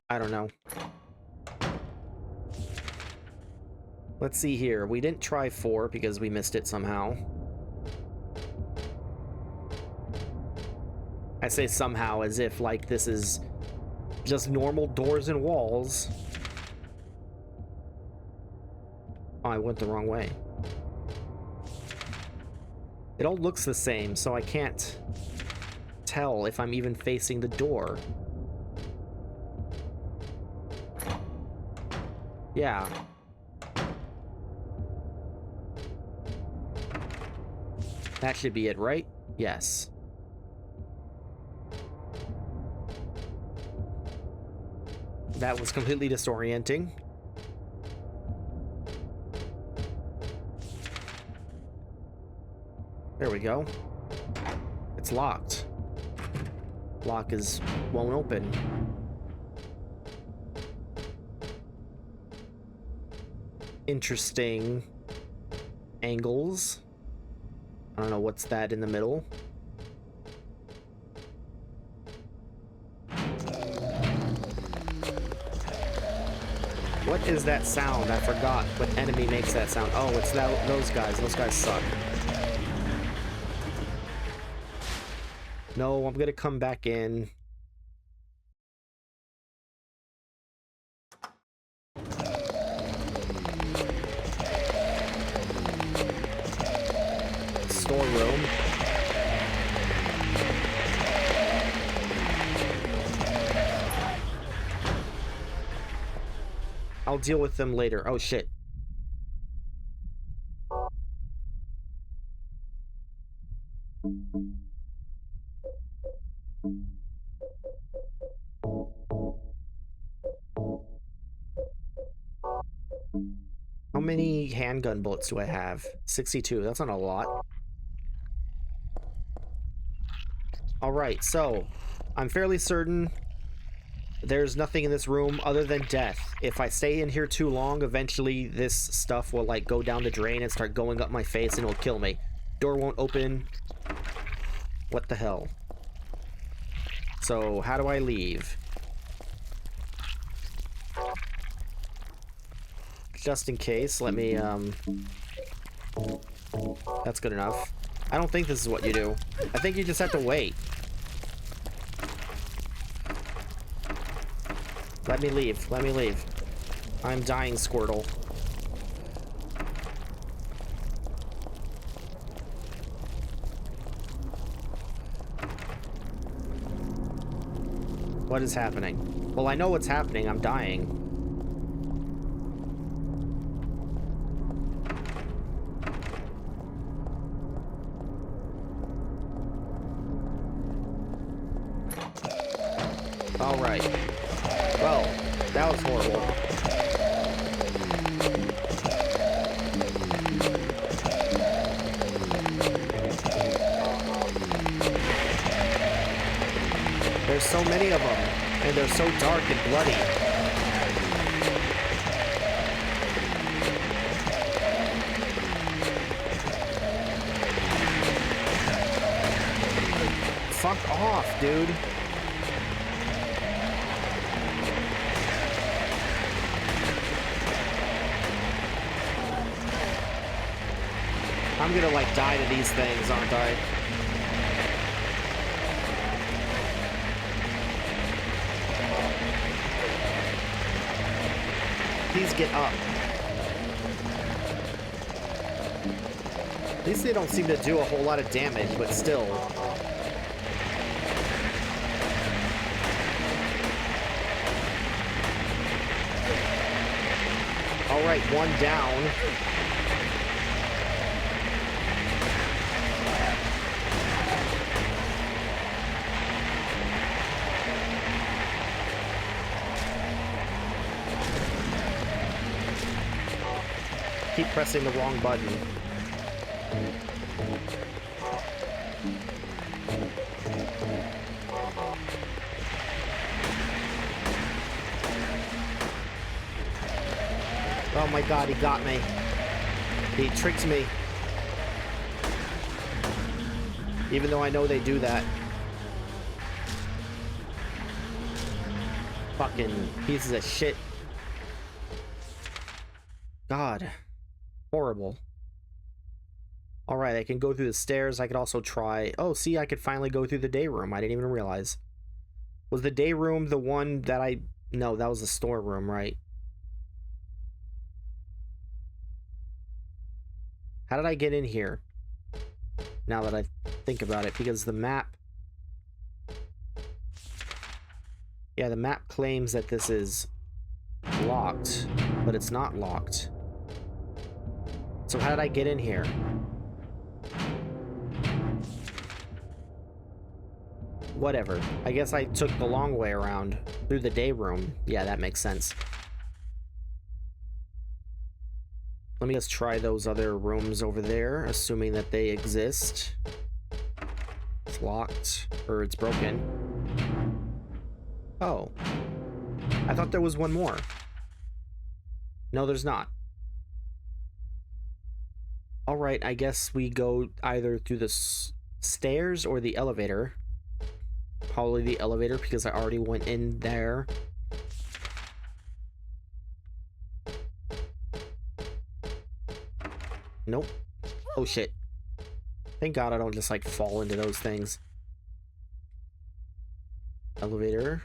I don't know. Let's see here. We didn't try 4 because we missed it somehow. I say somehow as if like this is just normal doors and walls. Oh, I went the wrong way. It all looks the same, so I can't tell if I'm even facing the door. Yeah. That should be it, right? Yes. That was completely disorienting. There we go. It's locked. Lock won't open. Interesting angles. I don't know what's that in the middle. What is that sound? I forgot what enemy makes that sound. Oh, it's those guys. Those guys suck. No, I'm gonna come back in. Storeroom. I'll deal with them later. Oh shit. How many handgun bullets do I have? 62. That's not a lot. Alright, so I'm fairly certain there's nothing in this room other than death. If I stay in here too long, eventually this stuff will like go down the drain and start going up my face and it'll kill me. Door won't open. What the hell? So how do I leave? Just in case, let me, that's good enough. I don't think this is what you do. I think you just have to wait. Let me leave. Let me leave. I'm dying, Squirtle. What is happening? Well, I know what's happening. I'm dying. All right. Well, that was horrible. There's so many of them, and they're so dark and bloody. Fuck off, dude. I'm gonna like die to these things, aren't I? Please get up. At least they don't seem to do a whole lot of damage, but still. Alright, one down. Keep pressing the wrong button. Oh my god, he got me. He tricked me. Even though I know they do that. Fucking pieces of shit. God. Horrible. Alright, I can go through the stairs. I could also try... Oh, see, I could finally go through the day room. I didn't even realize. Was the day room the one that I... No, that was the storeroom, right? How did I get in here? Now that I think about it, because the map... Yeah, the map claims that this is locked, but it's not locked. So how did I get in here? whatever. I guess I took the long way around through the day room. Yeah, that makes sense. Let me just try those other rooms over there, assuming that they exist. It's locked, or it's broken. Oh. I thought there was one more. No, there's not. Alright, I guess we go either through the stairs or the elevator. Probably the elevator because I already went in there. Nope. Oh shit. Thank God I don't just like fall into those things. Elevator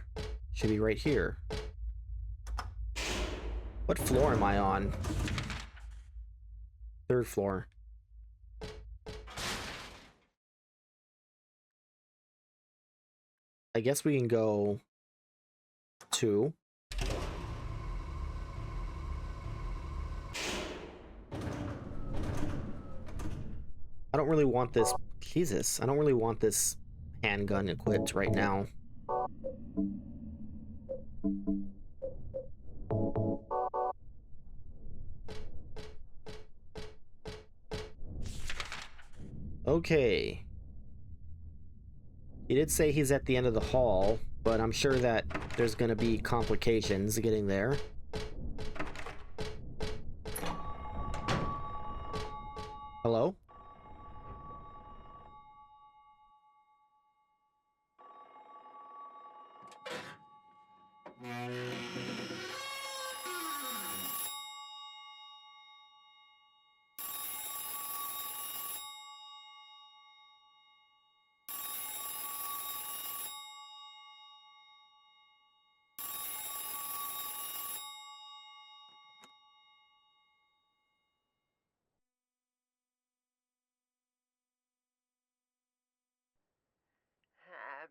should be right here. What floor am I on? 3rd floor. I guess we can go 2. I don't really want this. Jesus, I don't really want this handgun equipped right now. Okay. He did say he's at the end of the hall, but I'm sure that there's gonna be complications getting there. Hello?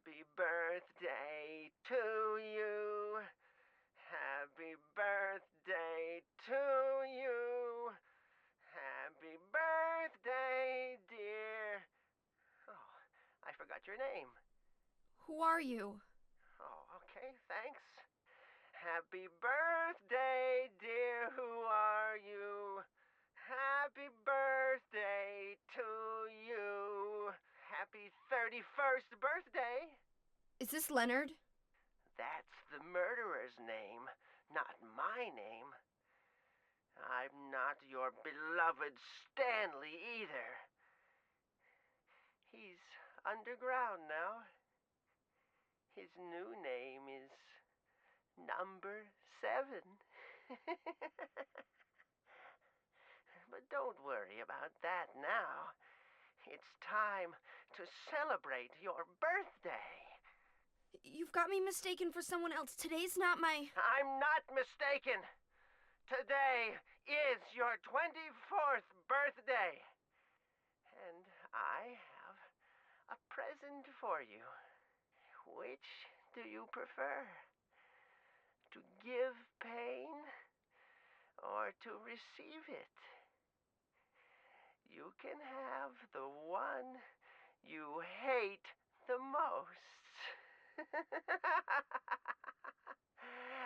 Happy birthday to you. Happy birthday to you. Happy birthday, dear. Oh, I forgot your name. Who are you? Oh, okay, thanks. Happy birthday, dear. Who are you? Happy birthday to you. Happy 31st birthday. Is this Leonard? That's the murderer's name, not my name. I'm not your beloved Stanley either. He's underground now. His new name is Number 7. But don't worry about that now. It's time to celebrate your birthday. You've got me mistaken for someone else. Today's not my... I'm not mistaken. Today is your 24th birthday. And I have a present for you. Which do you prefer? To give pain or to receive it? You can have the one you hate the most.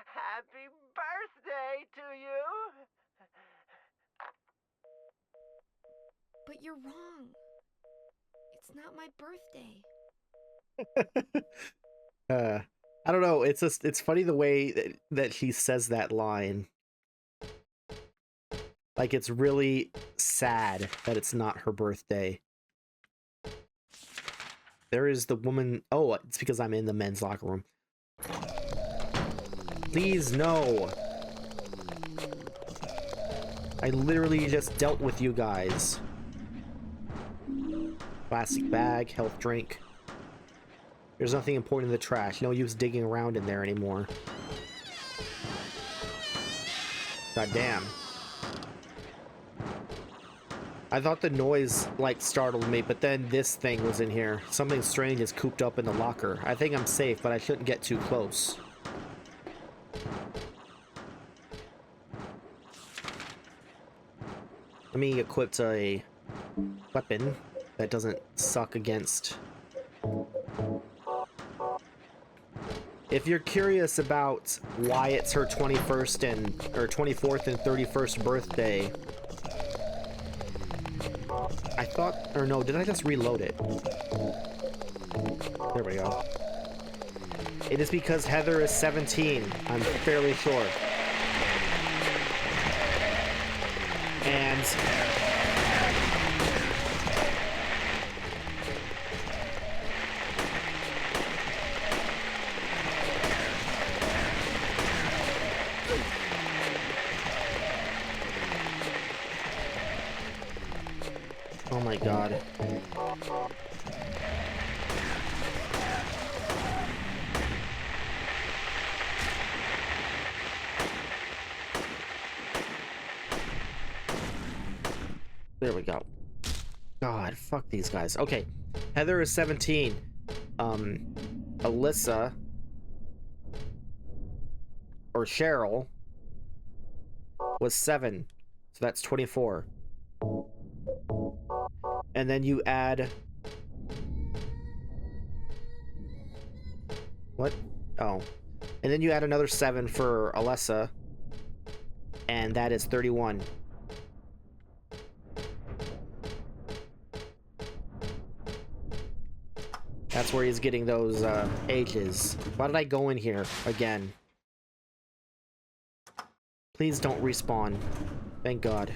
Happy birthday to you! But you're wrong. It's not my birthday. I don't know. It's funny the way that she says that line. Like, it's really sad that it's not her birthday. There is the woman... Oh, it's because I'm in the men's locker room. Please, no. I literally just dealt with you guys. Plastic bag, health drink. There's nothing important in the trash. No use digging around in there anymore. God damn. I thought the noise, like, startled me, but then this thing was in here. Something strange is cooped up in the locker. I think I'm safe, but I shouldn't get too close. Let me equip a weapon that doesn't suck against If you're curious about why it's her 21st and or 24th and 31st birthday, I thought, or no, did I just reload it? There we go. It is because Heather is 17, I'm fairly sure. And oh my god. There we go. God, fuck these guys. Okay, Heather is 17. Alyssa or Cheryl was 7, so that's 24. And then you add what? Oh, and then you add another 7 for Alyssa, and that is 31. That's where he's getting those ages. Why did I go in here again? Please don't respawn. Thank God.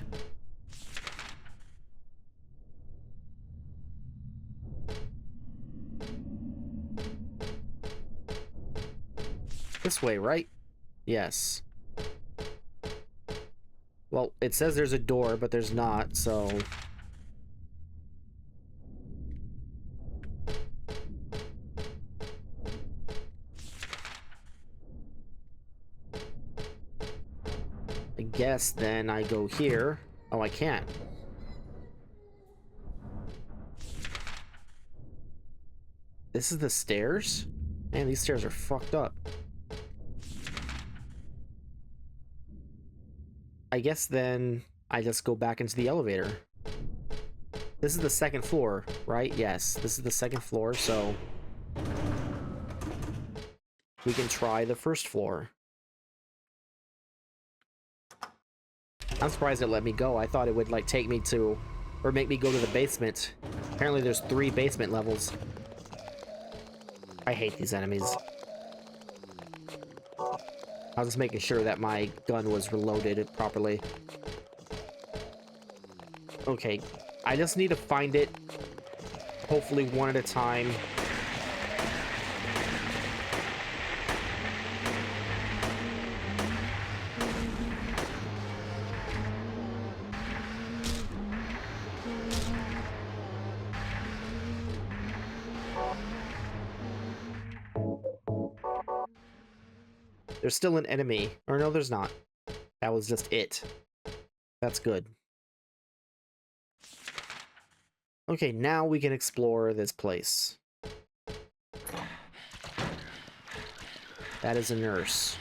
This way, right? Yes. Well, it says there's a door, but there's not, so... I guess then I go here. Oh, I can't. This is the stairs? Man, these stairs are fucked up. I guess then I just go back into the elevator. This is the second floor, right? Yes, this is the second floor, so we can try the first floor. I'm surprised it let me go. I thought it would like take me to, or make me go to the basement. Apparently there's 3 basement levels. I hate these enemies. I was just making sure that my gun was reloaded properly. Okay, I just need to find it, hopefully one at a time. There's still an enemy. Or no, there's not. That was just it. That's good. Okay, now we can explore this place. That is a nurse.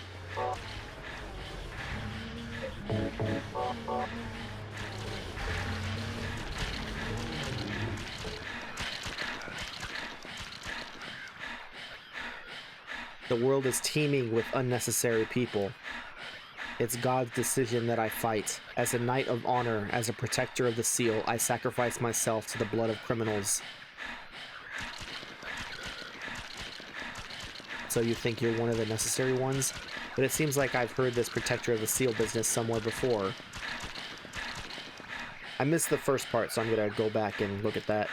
The world is teeming with unnecessary people. It's God's decision that I fight. As a knight of honor, as a protector of the seal, I sacrifice myself to the blood of criminals. So you think you're one of the necessary ones? But it seems like I've heard this protector of the seal business somewhere before. I missed the first part, so I'm gonna go back and look at that.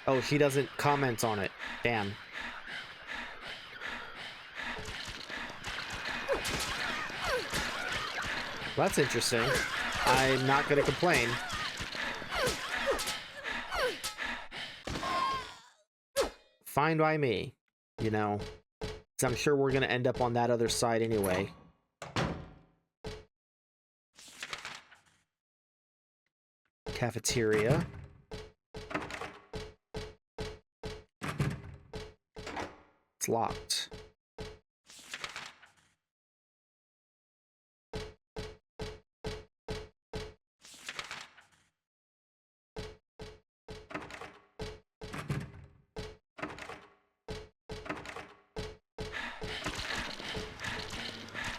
Oh, she doesn't comment on it. Damn. Well, that's interesting. I'm not gonna complain. Fine by me, you know. 'Cause I'm sure we're gonna end up on that other side anyway. Cafeteria. It's locked.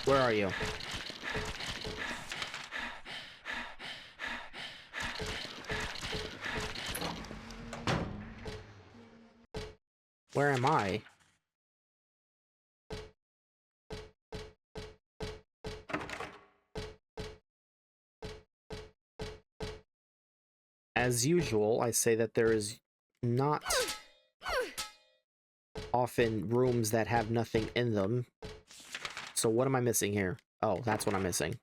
Where are you? Where am I? As usual, I say that there is not often rooms that have nothing in them. So what am I missing here? Oh, that's what I'm missing.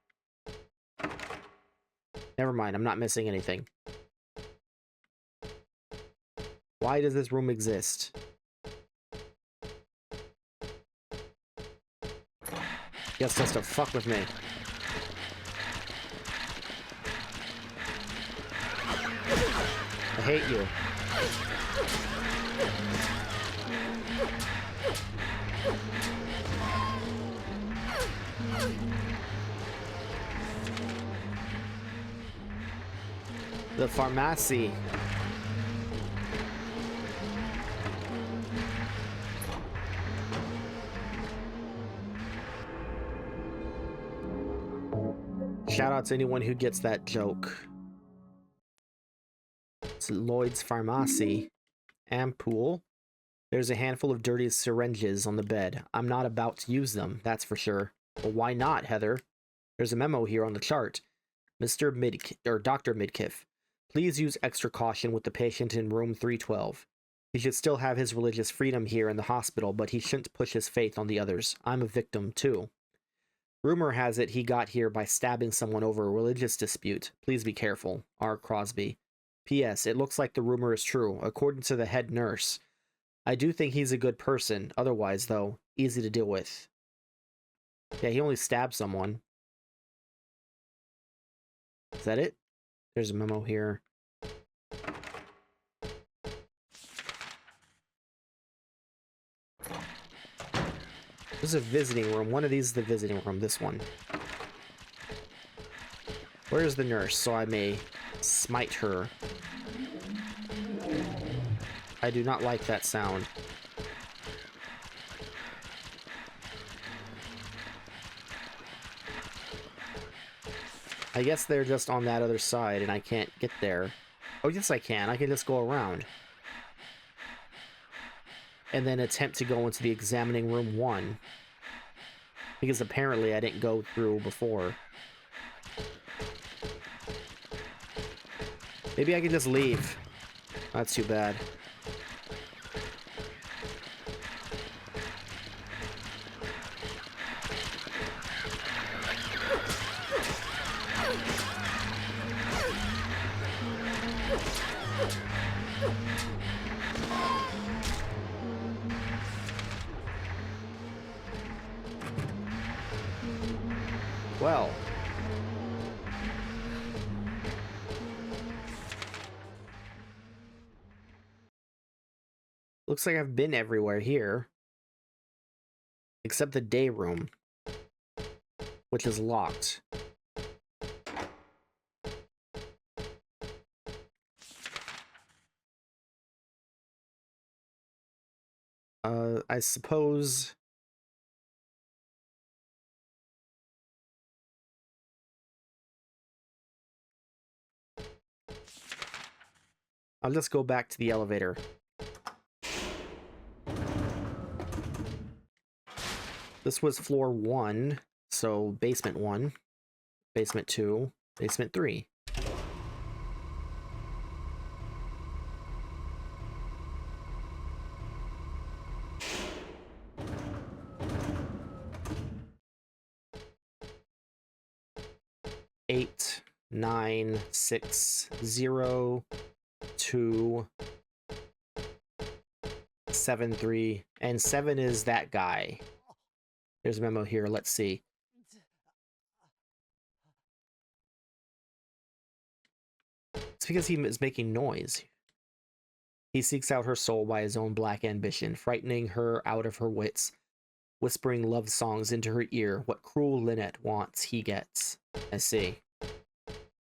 Never mind, I'm not missing anything. Why does this room exist? Guess just to fuck with me. I hate you. The pharmacy. Shout out to anyone who gets that joke. It's Lloyd's Pharmacy. Ampoule. There's a handful of dirty syringes on the bed. I'm not about to use them, that's for sure. Well, why not, Heather? There's a memo here on the chart. Dr. Midkiff, please use extra caution with the patient in room 312. He should still have his religious freedom here in the hospital, but he shouldn't push his faith on the others. I'm a victim, too. Rumor has it he got here by stabbing someone over a religious dispute. Please be careful. R. Crosby. P.S. It looks like the rumor is true, according to the head nurse. I do think he's a good person. Otherwise, though, easy to deal with. Yeah, he only stabbed someone. Is that it? There's a memo here. This is a visiting room. One of these is the visiting room. This one. Where's the nurse, so I may smite her? I do not like that sound. I guess they're just on that other side and I can't get there. Oh, yes I can. I can just go around. And then attempt to go into the examining room 1. Because apparently I didn't go through before. Maybe I can just leave. That's too bad. Well. Looks like I've been everywhere here. Except the day room. Which is locked. I suppose... I'll just go back to the elevator. This was floor 1, so basement 1, basement 2, basement 3. Eight, 9, 6, 0, 2, 7, 3, and 7 is that guy. There's a memo here, let's see. It's because he is making noise. He seeks out her soul by his own black ambition, frightening her out of her wits, whispering love songs into her ear. What cruel Lynette wants, he gets. I see.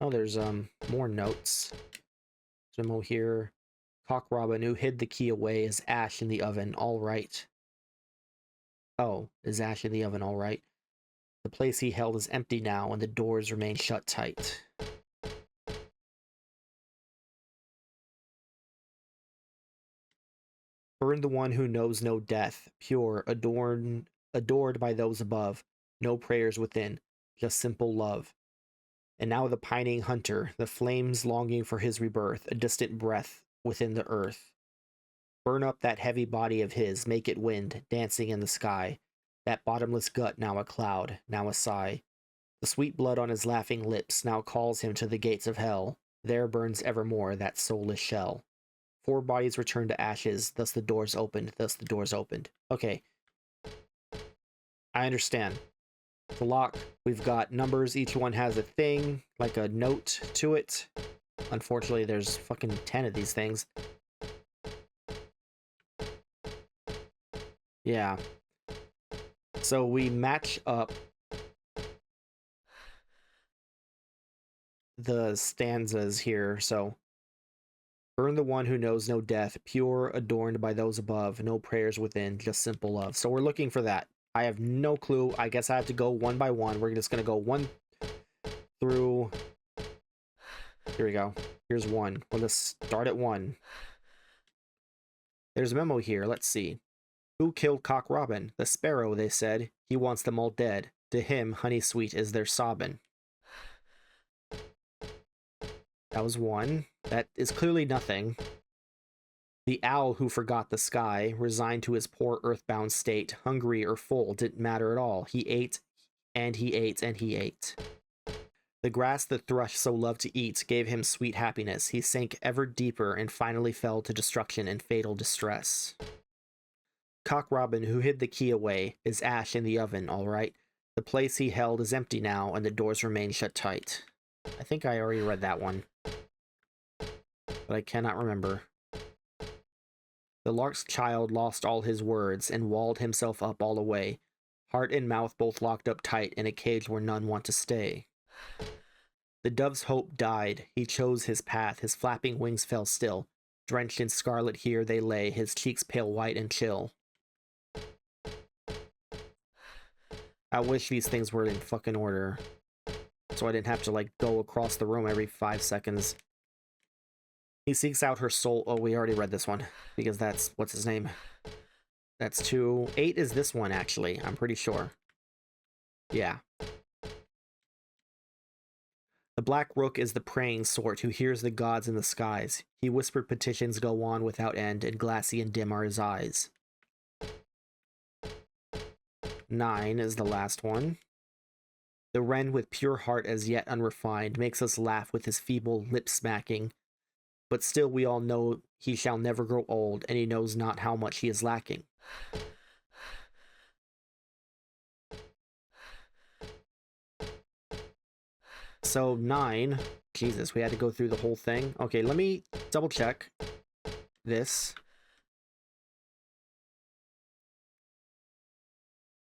Oh, there's more notes. Memo here. Cock Robin, who hid the key away, is ash in the oven. All right. Oh, is ash in the oven all right? The place he held is empty now, and the doors remain shut tight. Burn the one who knows no death, pure, adored by those above, no prayers within, just simple love. And now the pining hunter, the flames longing for his rebirth, a distant breath within the earth. Burn up that heavy body of his, make it wind, dancing in the sky. That bottomless gut, now a cloud, now a sigh. The sweet blood on his laughing lips now calls him to the gates of hell. There burns evermore that soulless shell. 4 bodies return to ashes, thus the doors opened, thus the doors opened. Okay. I understand. The lock, we've got numbers, each one has a thing, like a note to it. Unfortunately, there's fucking 10 of these things. Yeah. So we match up the stanzas here, so... Burn the one who knows no death, pure, adorned by those above, no prayers within, just simple love. So we're looking for that. I have no clue. I guess I have to go one by one. We're just going to go 1 through... Here we go. Here's 1. We'll just start at 1. There's a memo here. Let's see. Who killed Cock Robin? The sparrow, they said. He wants them all dead. To him, honey sweet is their sobbin'. That was 1. That is clearly nothing. The owl who forgot the sky, resigned to his poor earthbound state, hungry or full, didn't matter at all. He ate, and he ate, and he ate. The grass the thrush so loved to eat gave him sweet happiness. He sank ever deeper and finally fell to destruction and fatal distress. Cock Robin, who hid the key away, is ash in the oven, all right. The place he held is empty now, and the doors remain shut tight. I think I already read that one, but I cannot remember. The lark's child lost all his words and walled himself up all the way, heart and mouth both locked up tight in a cage where none want to stay. The dove's hope died, he chose his path, his flapping wings fell still. Drenched in scarlet here they lay, his cheeks pale white and chill. I wish these things were in fucking order, so I didn't have to, like, go across the room every 5 seconds. He seeks out her soul. Oh, we already read this one, because that's, what's his name? That's 2. 8 is this one, actually. I'm pretty sure. Yeah. The black rook is the praying sort who hears the gods in the skies. He whispered petitions go on without end, and glassy and dim are his eyes. 9 is the last one. The wren with pure heart as yet unrefined makes us laugh with his feeble lip-smacking. But still we all know he shall never grow old, and he knows not how much he is lacking. So 9, Jesus, we had to go through the whole thing. Okay, let me double check this.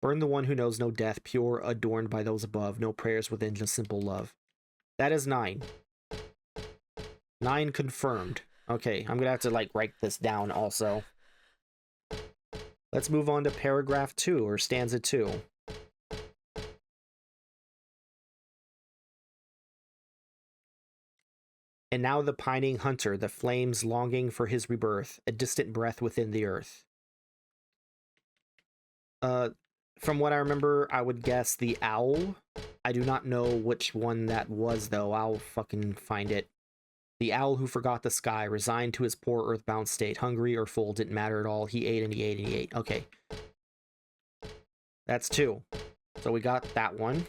Burn the one who knows no death, pure, adorned by those above, no prayers within, just simple love. That is 9. 9 confirmed. Okay, I'm gonna have to, like, write this down also. Let's move on to paragraph 2, or stanza 2. And now the pining hunter, the flames longing for his rebirth, a distant breath within the earth. From what I remember, I would guess the owl. I do not know which one that was, though. I'll fucking find it. The owl who forgot the sky, resigned to his poor earthbound state, hungry or full, didn't matter at all. He ate and he ate and he ate. Okay. That's 2. So we got that one.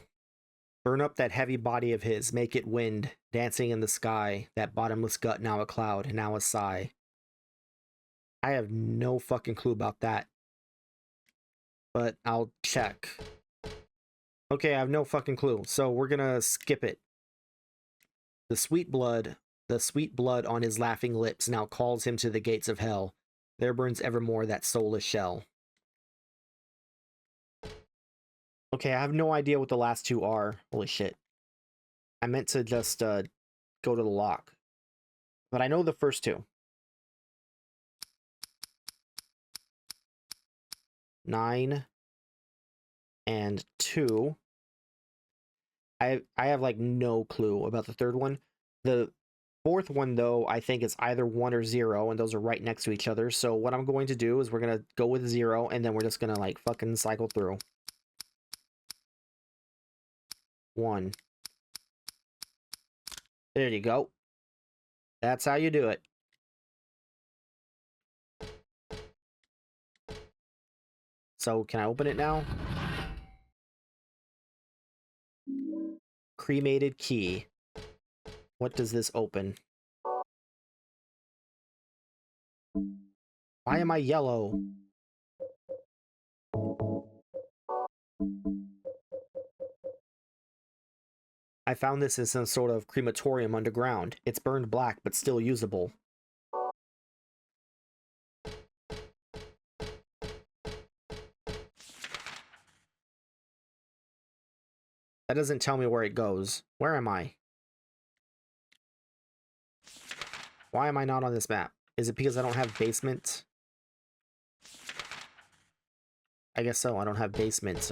Burn up that heavy body of his, make it wind, dancing in the sky, that bottomless gut now a cloud, now a sigh. I have no fucking clue about that, but I'll check. Okay, I have no fucking clue, so we're gonna skip it. The sweet blood on his laughing lips now calls him to the gates of hell. There burns evermore that soulless shell. Okay, I have no idea what the last 2 are. Holy shit. I meant to just go to the lock. But I know the first 2. 9 and 2. I have like no clue about the third one. The fourth one though, I think it's either 1 or 0, and those are right next to each other. So what I'm going to do is we're gonna go with 0, and then we're just gonna like fucking cycle through. 1. There you go. That's how you do it. So can I open it now? Cremated key. What does this open? Why am I yellow? I found this in some sort of crematorium underground. It's burned black, but still usable. That doesn't tell me where it goes. Where am I? Why am I not on this map? Is it because I don't have basement? I guess so. I don't have basement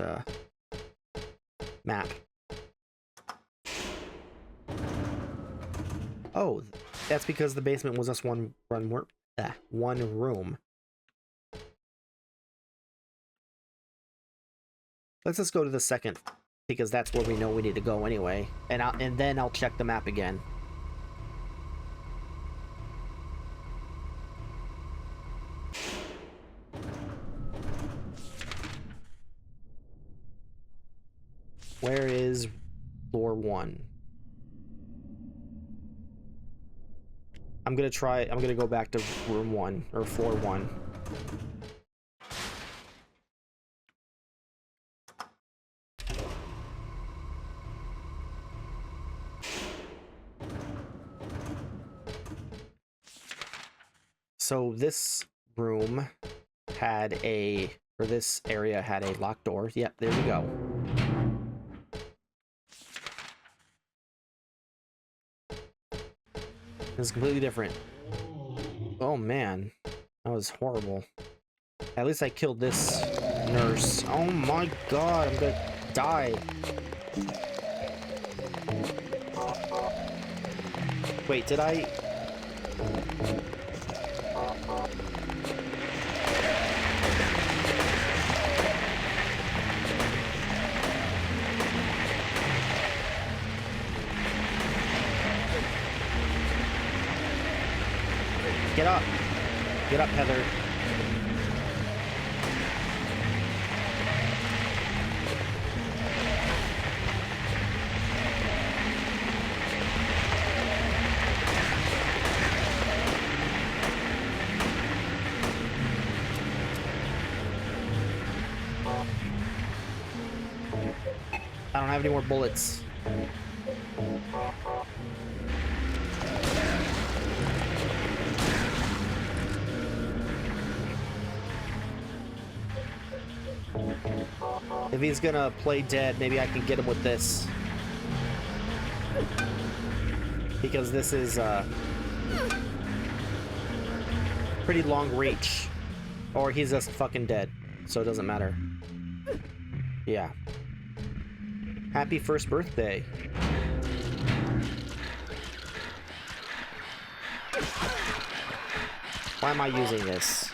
map. Oh, that's because the basement was just one room. Let's just go to the second, because that's where we know we need to go anyway. And then I'll check the map again. Where is floor 1? I'm gonna go back to room 1, or floor 1. So this room had this area had a locked door. Yep, there we go. This is completely different. Oh man, that was horrible. At least I killed this nurse. Oh my god, I'm gonna die. Wait, did I... Get up! Get up, Heather. I don't have any more bullets. If he's gonna play dead, maybe I can get him with this. Because this is pretty long reach. Or he's just fucking dead, so it doesn't matter. Yeah. Happy first birthday. Why am I using this?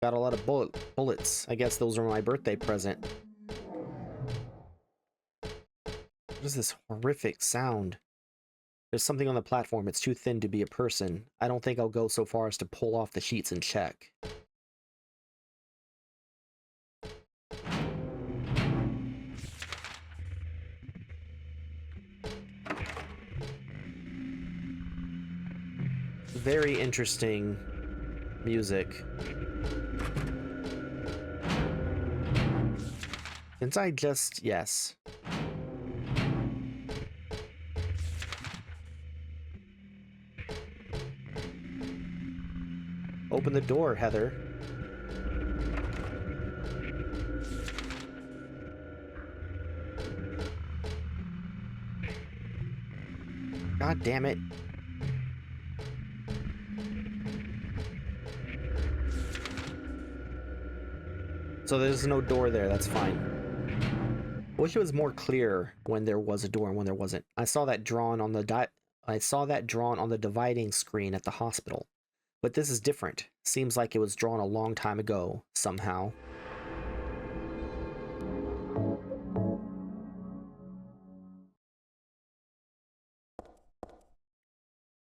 Got a lot of bullets. I guess those are my birthday present. What is this horrific sound? There's something on the platform. It's too thin to be a person. I don't think I'll go so far as to pull off the sheets and check. Very interesting music. Since I just... yes. Open the door, Heather. God damn it. So there's no door there, that's fine. I wish it was more clear when there was a door and when there wasn't. I saw that drawn on the dividing screen at the hospital. But this is different. Seems like it was drawn a long time ago, somehow.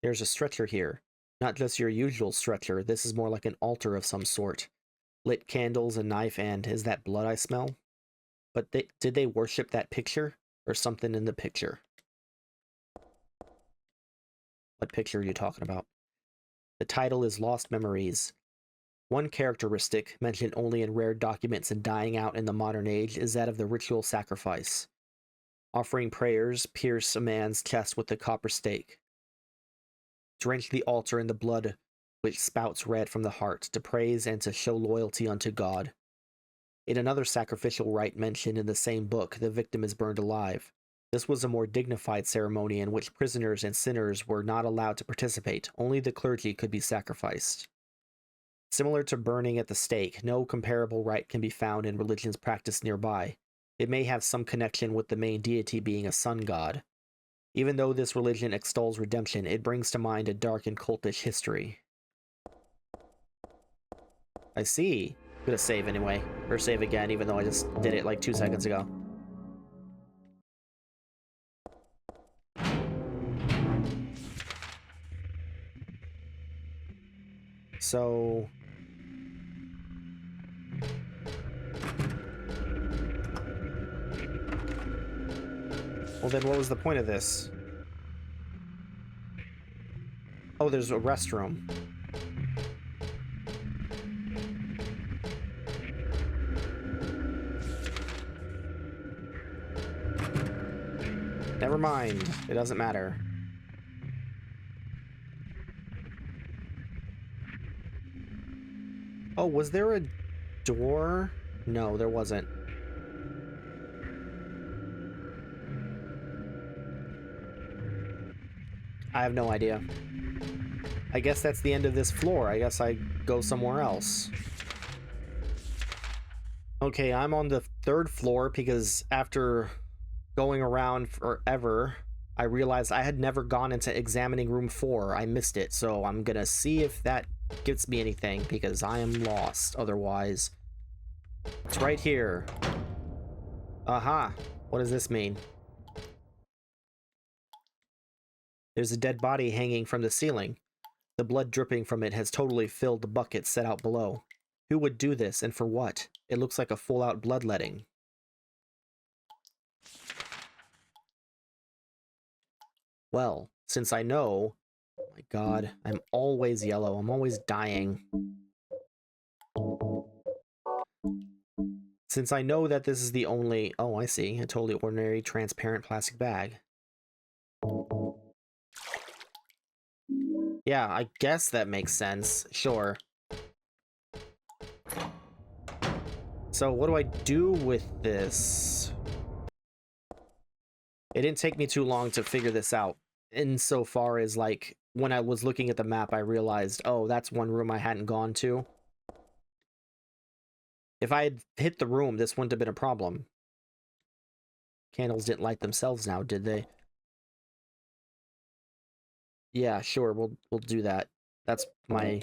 There's a stretcher here. Not just your usual stretcher, this is more like an altar of some sort. Lit candles, a knife, and is that blood I smell? But did they worship that picture? Or something in the picture? What picture are you talking about? The title is Lost Memories. One characteristic, mentioned only in rare documents and dying out in the modern age, is that of the ritual sacrifice. Offering prayers, pierce a man's chest with a copper stake. Drench the altar in the blood which spouts red from the heart, to praise and to show loyalty unto God. In another sacrificial rite mentioned in the same book, the victim is burned alive. This was a more dignified ceremony in which prisoners and sinners were not allowed to participate. Only the clergy could be sacrificed. Similar to burning at the stake, no comparable rite can be found in religions practiced nearby. It may have some connection with the main deity being a sun god. Even though this religion extols redemption, it brings to mind a dark and cultish history. I see. I'm gonna save anyway. Or save again, even though I just did it like 2 seconds ago. So... well, then what was the point of this? Oh, there's a restroom. Never mind. It doesn't matter. Oh, was there a door? No, there wasn't. I have no idea. I guess that's the end of this floor. I guess I go somewhere else. Okay, I'm on the 3rd floor because after going around forever, I realized I had never gone into examining room 4. I missed it, so I'm gonna see if that gets me anything because I am lost otherwise. It's right here. Aha! What does this mean? There's a dead body hanging from the ceiling. The blood dripping from it has totally filled the bucket set out below. Who would do this, and for what? It looks like a full-out bloodletting. Well, since I know... oh my god, I'm always yellow. I'm always dying. Since I know that this is the only... oh, I see. A totally ordinary, transparent plastic bag. Yeah, I guess that makes sense. Sure. So what do I do with this? It didn't take me too long to figure this out. Insofar as, like, when I was looking at the map, I realized, oh, that's one room I hadn't gone to. If I had hit the room, this wouldn't have been a problem. Candles didn't light themselves now, did they? Yeah, sure, we'll do that. That's my...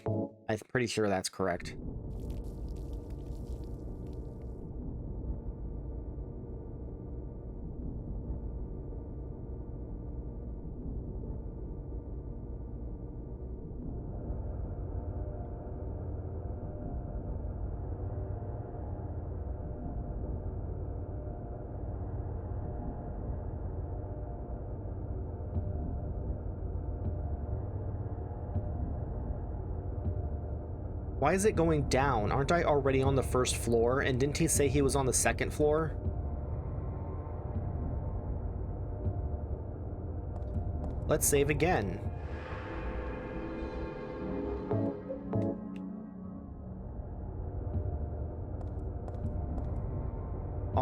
I'm pretty sure that's correct. Why is it going down? Aren't I already on the 1st floor? And didn't he say he was on the 2nd floor? Let's save again.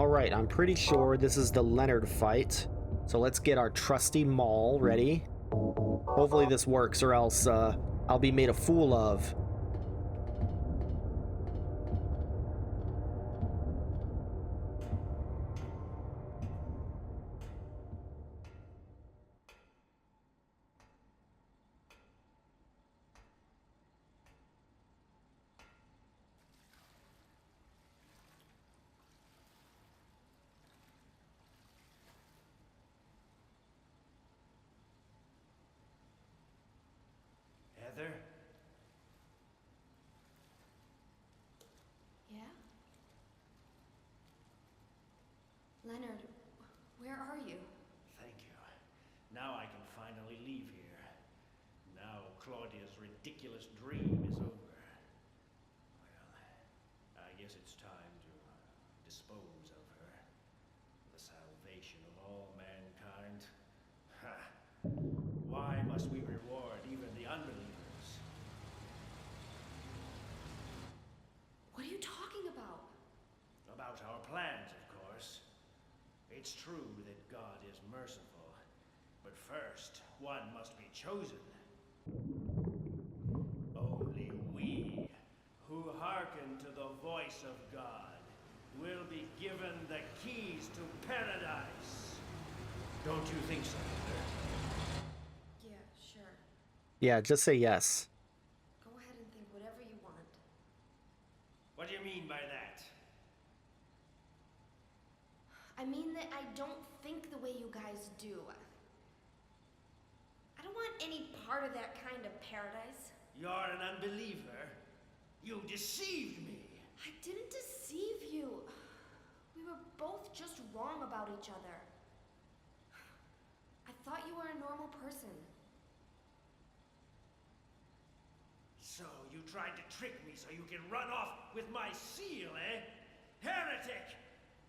Alright, I'm pretty sure this is the Leonard fight. So let's get our trusty maul ready. Hopefully this works, or else I'll be made a fool of. Heather? Yeah? Leonard, where are you? Thank you. Now I can finally leave here. Now Claudia's ridiculous dream is over. Well, I guess it's time to dispose of her. The salvation of all mankind. Ha! Why must we reward even the unbelievers? What are you talking about? About our plans, of course. It's true that God is merciful, but first, one must be chosen. Only we, who hearken to the voice of God, will be given the keys to paradise. Don't you think so, Heather? Yeah, sure. Yeah, just say yes. Go ahead and think whatever you want. What do you mean by that? I mean that I don't think the way you guys do. I don't want any part of that kind of paradise. You're an unbeliever. You deceived me. I didn't deceive you. We were both just wrong about each other. I thought you were a normal person. So you tried to trick me so you can run off with my seal, eh? Heretic!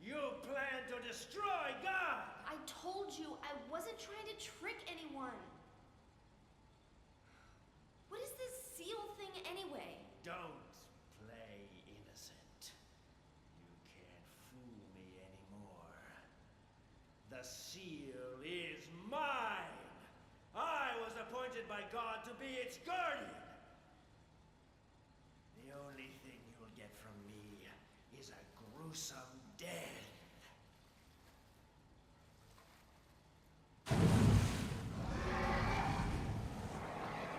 You plan to destroy God! I told you I wasn't trying to trick anyone. What is this seal thing anyway? Don't play innocent. You can't fool me anymore. The seal is mine! I was appointed by God to be its guardian! The only thing you'll get from me is a gruesome death.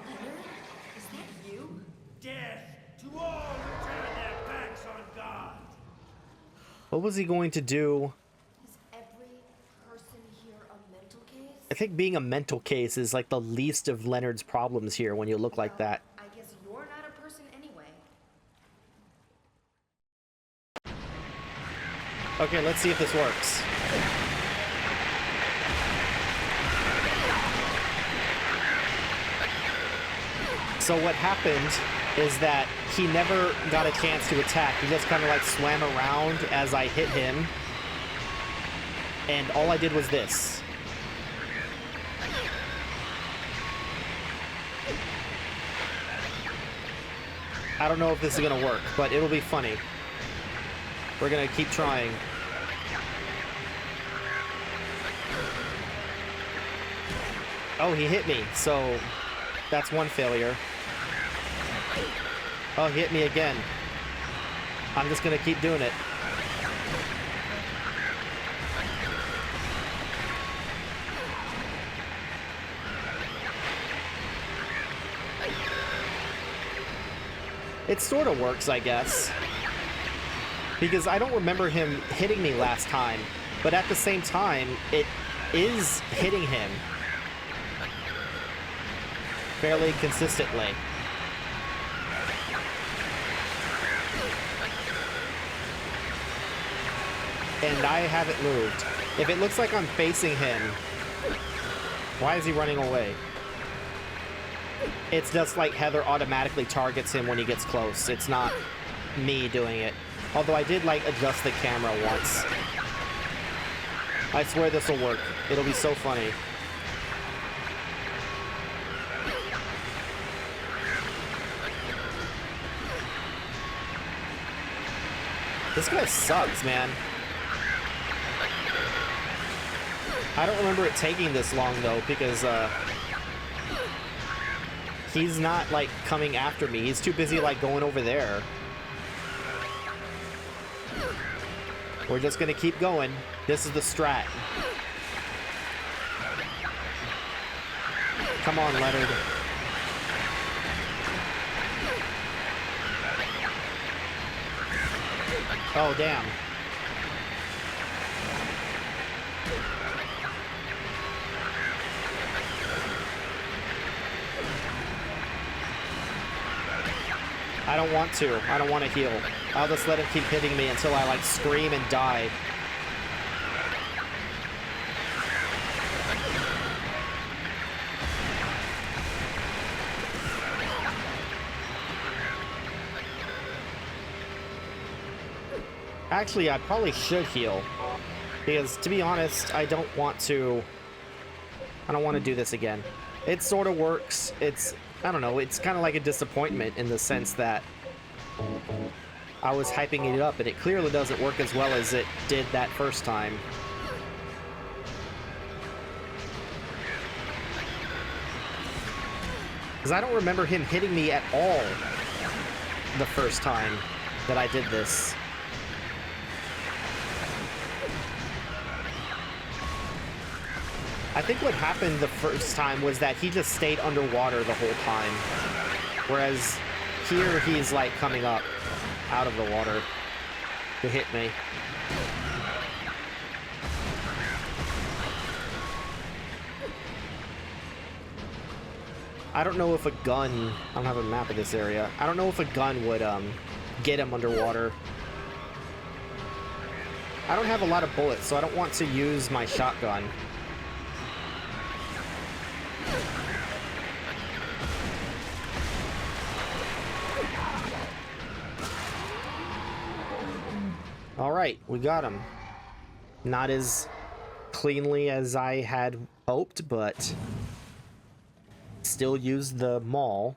Leonard? Is that you? Death to all who turn their backs on God! What was he going to do? Is every person here a mental case? I think being a mental case is like the least of Leonard's problems here when you look like that. I guess you're not a person anyway. Okay, let's see if this works. So what happened is that he never got a chance to attack. He just kind of like swam around as I hit him. And all I did was this. I don't know if this is gonna work, but it'll be funny. We're gonna keep trying. Oh, he hit me, so that's one failure. Oh, he hit me again. I'm just gonna keep doing it. It sort of works, I guess. Because I don't remember him hitting me last time, but at the same time, it is hitting him fairly consistently. And I haven't moved. If it looks like I'm facing him, why is he running away? It's just like Heather automatically targets him when he gets close. It's not me doing it. Although I did like adjust the camera once. I swear this will work. It'll be so funny. This guy sucks, man. I don't remember it taking this long though, because he's not like coming after me. He's too busy like going over there. We're just gonna keep going. This is the strat. Come on, Leonard. Oh, damn. I don't want to. I don't want to heal. I'll just let him keep hitting me until I, like, scream and die. Actually, I probably should heal. Because, to be honest, I don't want to do this again. It sort of works. I don't know, it's kind of like a disappointment in the sense that I was hyping it up, and it clearly doesn't work as well as it did that first time. Because I don't remember him hitting me at all the first time that I did this. I think what happened the first time was that he just stayed underwater the whole time. Whereas here he's like coming up out of the water to hit me. I don't know if a gun, I don't have a map of this area. I don't know if a gun would get him underwater. I don't have a lot of bullets, so I don't want to use my shotgun. All right, we got him. Not as cleanly as I had hoped, but still used the maul.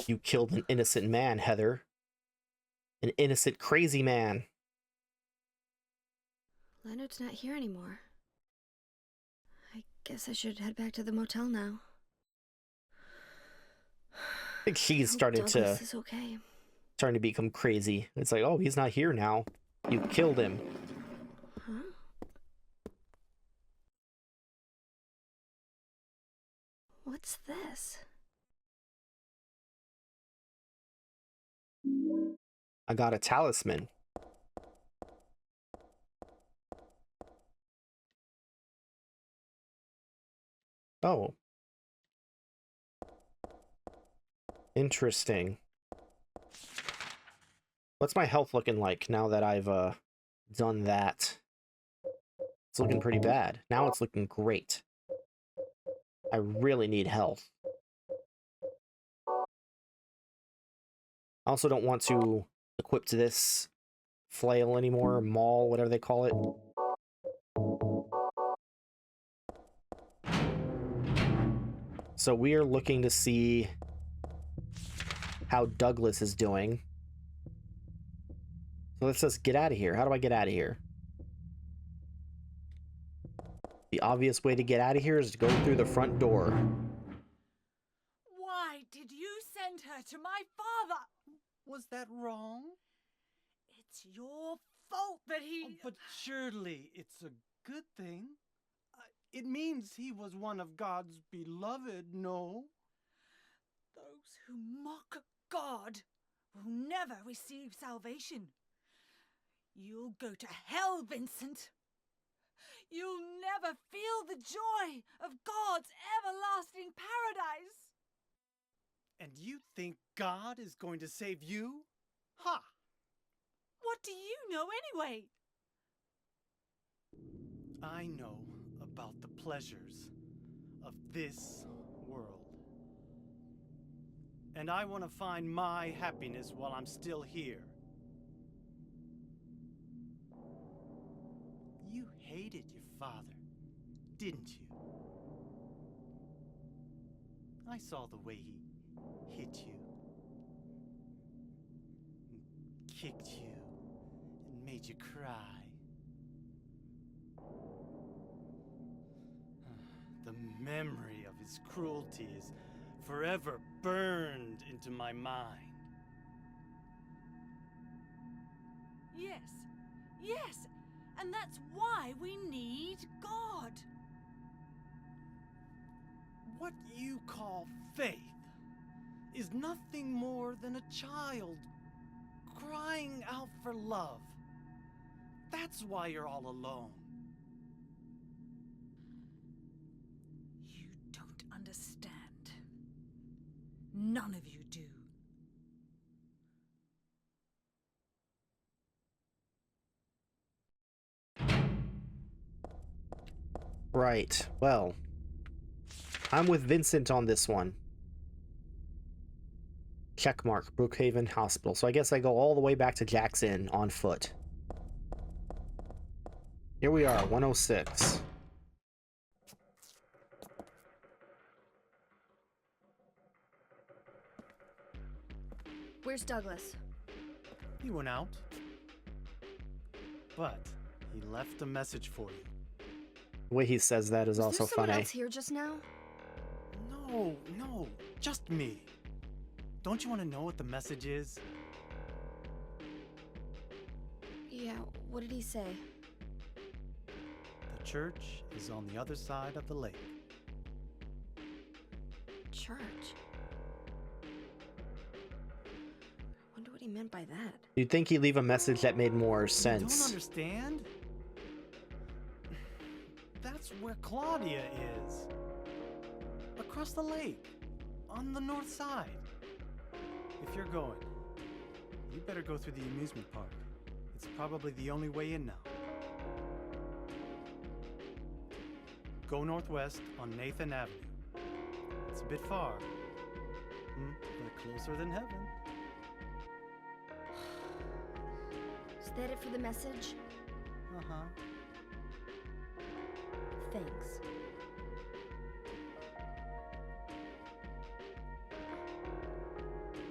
You killed an innocent man, Heather. An innocent, crazy man. Leonard's not here anymore. I guess I should head back to the motel now. I think she's starting to become crazy. It's like, oh, he's not here now. You killed him. Huh? What's this? I got a talisman. Oh. Interesting. What's my health looking like now that I've done that? It's looking pretty bad. Now it's looking great. I really need health. I also don't want to equip to this flail anymore, maul, whatever they call it. So we are looking to see how Douglas is doing. So let's just get out of here. How do I get out of here? The obvious way to get out of here is to go through the front door. Why did you send her to my father? Was that wrong? It's your fault that he... Oh, but surely it's a good thing. It means he was one of God's beloved, no? Those who mock God will never receive salvation. You'll go to hell, Vincent. You'll never feel the joy of God's everlasting paradise. And you think God is going to save you? Ha! What do you know anyway? I know about the pleasures of this world. And I want to find my happiness while I'm still here. You hated your father, didn't you? I saw the way he hit you, and kicked you, and made you cry. The memory of his cruelty is forever burned into my mind. Yes, yes, and that's why we need God. What you call faith is nothing more than a child crying out for love. That's why you're all alone. You don't understand. None of you do. Right. Well, I'm with Vincent on this one. Checkmark, Brookhaven Hospital. So I guess I go all the way back to Jackson on foot. Here we are, 106. Where's Douglas? He went out. But he left a message for you. The way he says that is Was also there someone funny. else here just now? No, just me. Don't you want to know what the message is? Yeah, what did he say? The church is on the other side of the lake. Church? Wonder what he meant by that. You'd think he'd leave a message that made more You sense. don't understand? That's where Claudia is. Across the lake. On the north side. If you're going, you better go through the amusement park. It's probably the only way in now. Go northwest on Nathan Avenue. It's a bit far, but closer than heaven. Is that it for the message? Uh-huh. Thanks.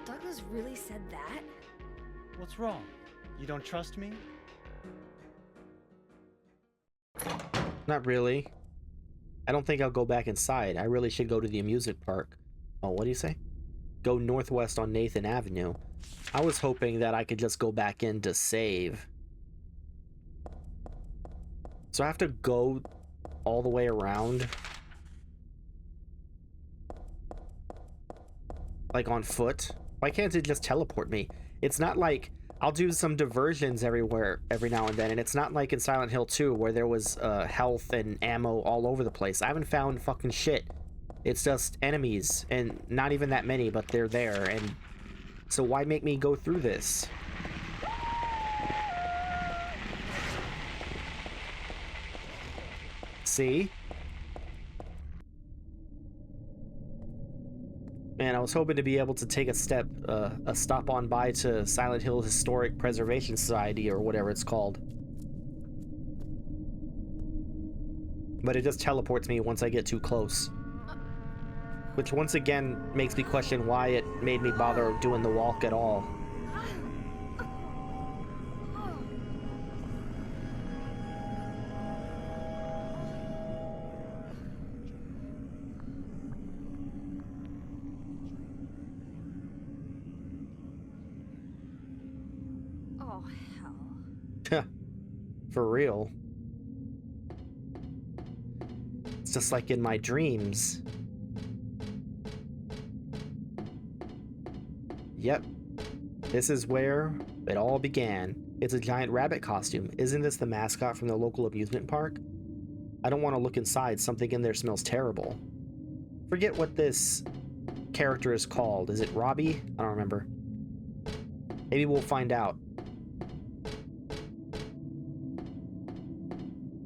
Douglas really said that? What's wrong? You don't trust me? Not really. I don't think I'll go back inside. I really should go to the amusement park. Oh, what do you say? Go northwest on Nathan Avenue. I was hoping that I could just go back in to save. So I have to go all the way around? Like on foot? Why can't it just teleport me? It's not like I'll do some diversions everywhere every now and then, and it's not like in Silent Hill 2 where there was health and ammo all over the place. I haven't found fucking shit. It's just enemies, and not even that many, but they're there, and so why make me go through this? See? Man, I was hoping to be able to take a stop on by to Silent Hill Historic Preservation Society or whatever it's called. But it just teleports me once I get too close. Which once again makes me question why it made me bother doing the walk at all. Oh, hell. For real. It's just like in my dreams. Yep. This is where it all began. It's a giant rabbit costume. Isn't this the mascot from the local amusement park? I don't want to look inside. Something in there smells terrible. Forget what this character is called. Is it Robbie? I don't remember. Maybe we'll find out.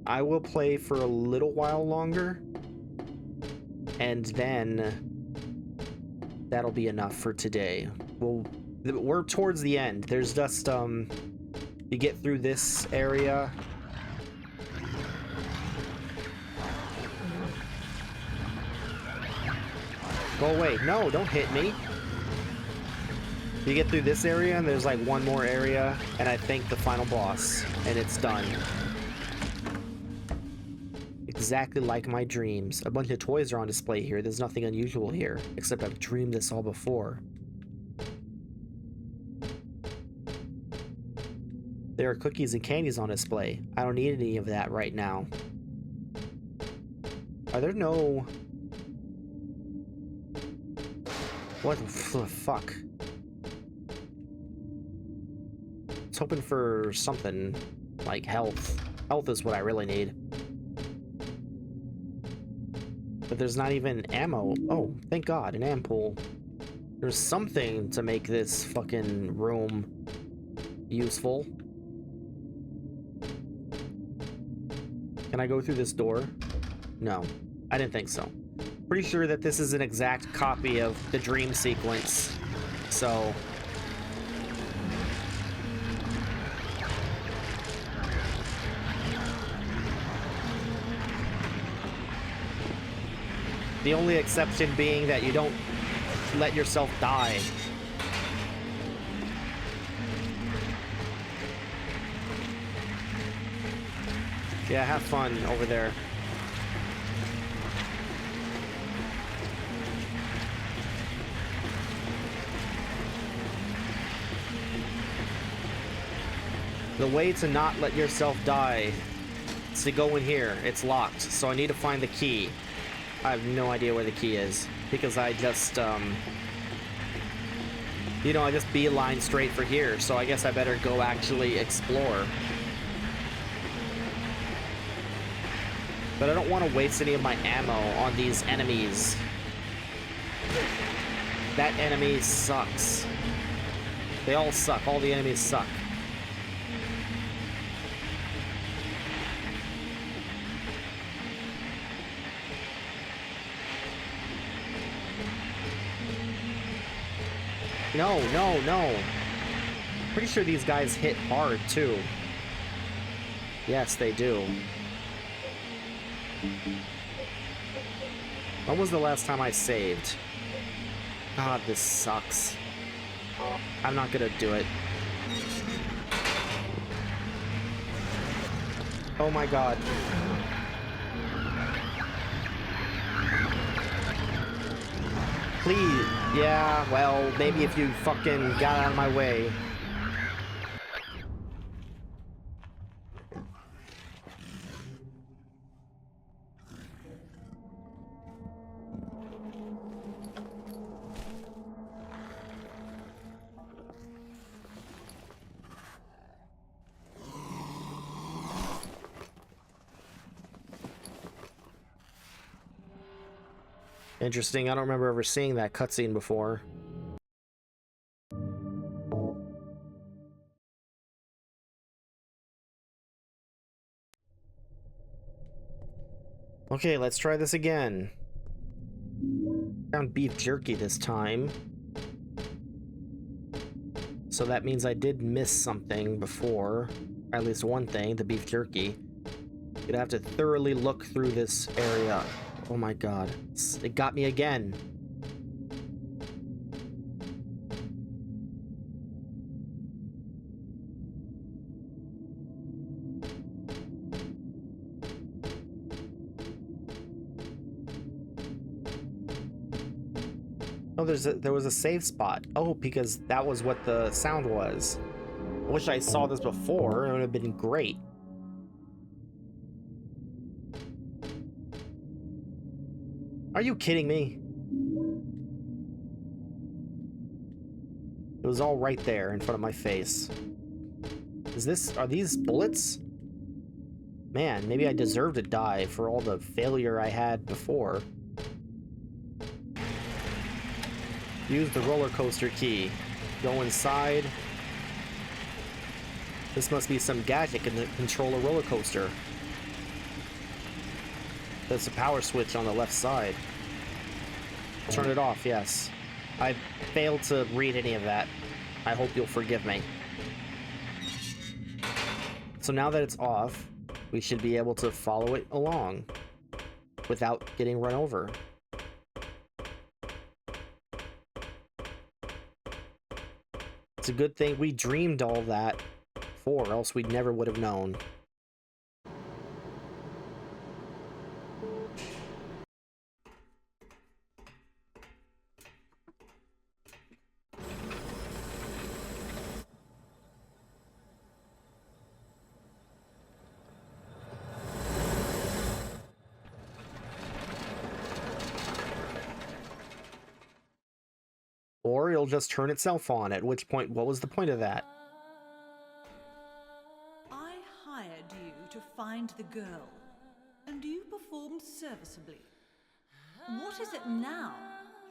I will play for a little while longer, and then that'll be enough for today. We're towards the end. There's just you get through this area, Go away. No, don't hit me. You get through this area, and there's like one more area, and I think the final boss, and it's done. Exactly like my dreams. A bunch of toys are on display here. There's nothing unusual here, except I've dreamed this all before. There are cookies and candies on display. I don't need any of that right now. Are there no... What the fuck? I was hoping for something like health. Health is what I really need. But there's not even ammo. Oh, thank God, an ampoule. There's something to make this fucking room useful. Can I go through this door? No, I didn't think so. Pretty sure that this is an exact copy of the dream sequence, so... The only exception being that you don't let yourself die. Yeah, have fun over there. The way to not let yourself die is to go in here. It's locked, so I need to find the key. I have no idea where the key is, because I just, you know, I just beeline straight for here, so I guess I better go actually explore. But I don't want to waste any of my ammo on these enemies. That enemy sucks. They all suck. All the enemies suck. No, no, no. Pretty sure these guys hit hard, too. Yes, they do. When was the last time I saved? God, this sucks. I'm not gonna do it. Oh my God. Please. Yeah, well, maybe if you fucking got out of my way. Interesting, I don't remember ever seeing that cutscene before. Okay, let's try this again. Found beef jerky this time. So that means I did miss something before. At least one thing, the beef jerky. You'd have to thoroughly look through this area. Oh my God, it got me again. Oh, there was a save spot. Oh, because that was what the sound was. I wish I saw this before. It would have been great. Are you kidding me? It was all right there in front of my face. Are these bullets? Man, maybe I deserve to die for all the failure I had before. Use the roller coaster key. Go inside. This must be some gadget to control a roller coaster. There's a power switch on the left side. Turn it off, yes. I failed to read any of that. I hope you'll forgive me. So now that it's off, we should be able to follow it along without getting run over. It's a good thing we dreamed all that before, else we never would have known. Or it'll just turn itself on, at which point, what was the point of that? I hired you to find the girl, and you performed serviceably. What is it now?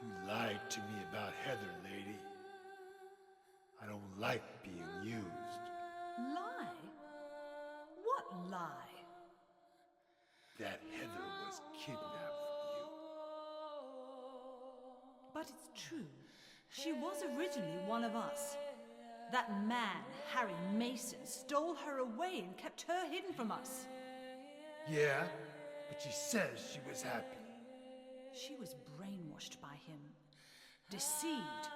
You lied to me about Heather, lady. I don't like being used. Lie? What lie? That Heather was kidnapped from you. But it's true. She was originally one of us. That man, Harry Mason, stole her away and kept her hidden from us. Yeah, but she says she was happy. She was brainwashed by him, deceived,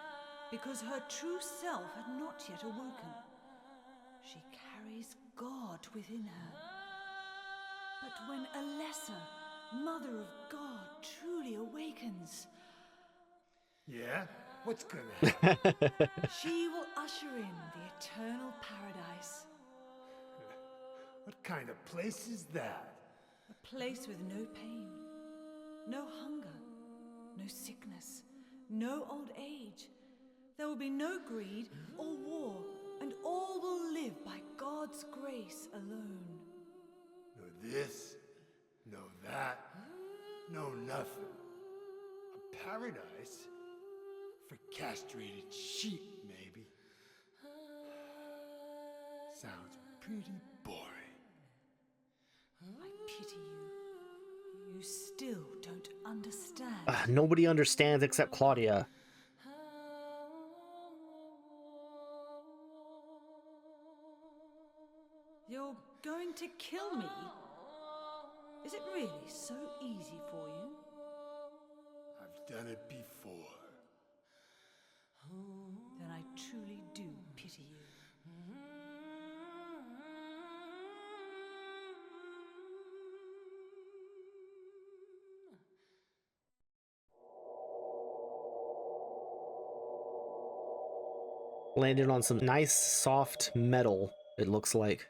because her true self had not yet awoken. She carries God within her. But when a lesser, Mother of God, truly awakens, Yeah? What's gonna happen? she will usher in the eternal paradise. What kind of place is that? A place with no pain, no hunger, no sickness, no old age. There will be no greed or war, and all will live by God's grace alone. No this, no that, no nothing. A paradise? For castrated sheep, maybe. Sounds pretty boring. I pity you. You still don't understand. Nobody understands except Claudia. You're going to kill me? Is it really so easy for you? I've done it before. Then I truly do pity you. Landed on some nice, soft metal, it looks like.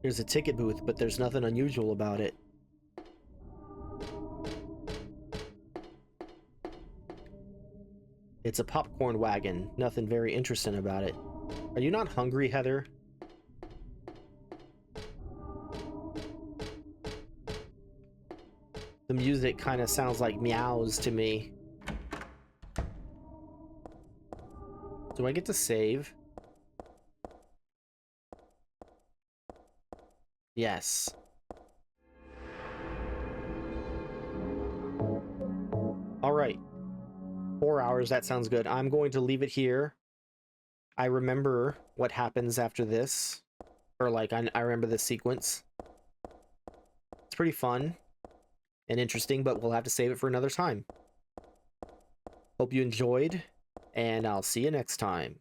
There's a ticket booth, but there's nothing unusual about it. It's a popcorn wagon. Nothing very interesting about it. Are you not hungry, Heather? The music kind of sounds like meows to me. Do I get to save? Yes. All right. 4 hours, that sounds good. I'm going to leave it here. I remember what happens after this. Or like, I remember this sequence. It's pretty fun and interesting, but we'll have to save it for another time. Hope you enjoyed, and I'll see you next time.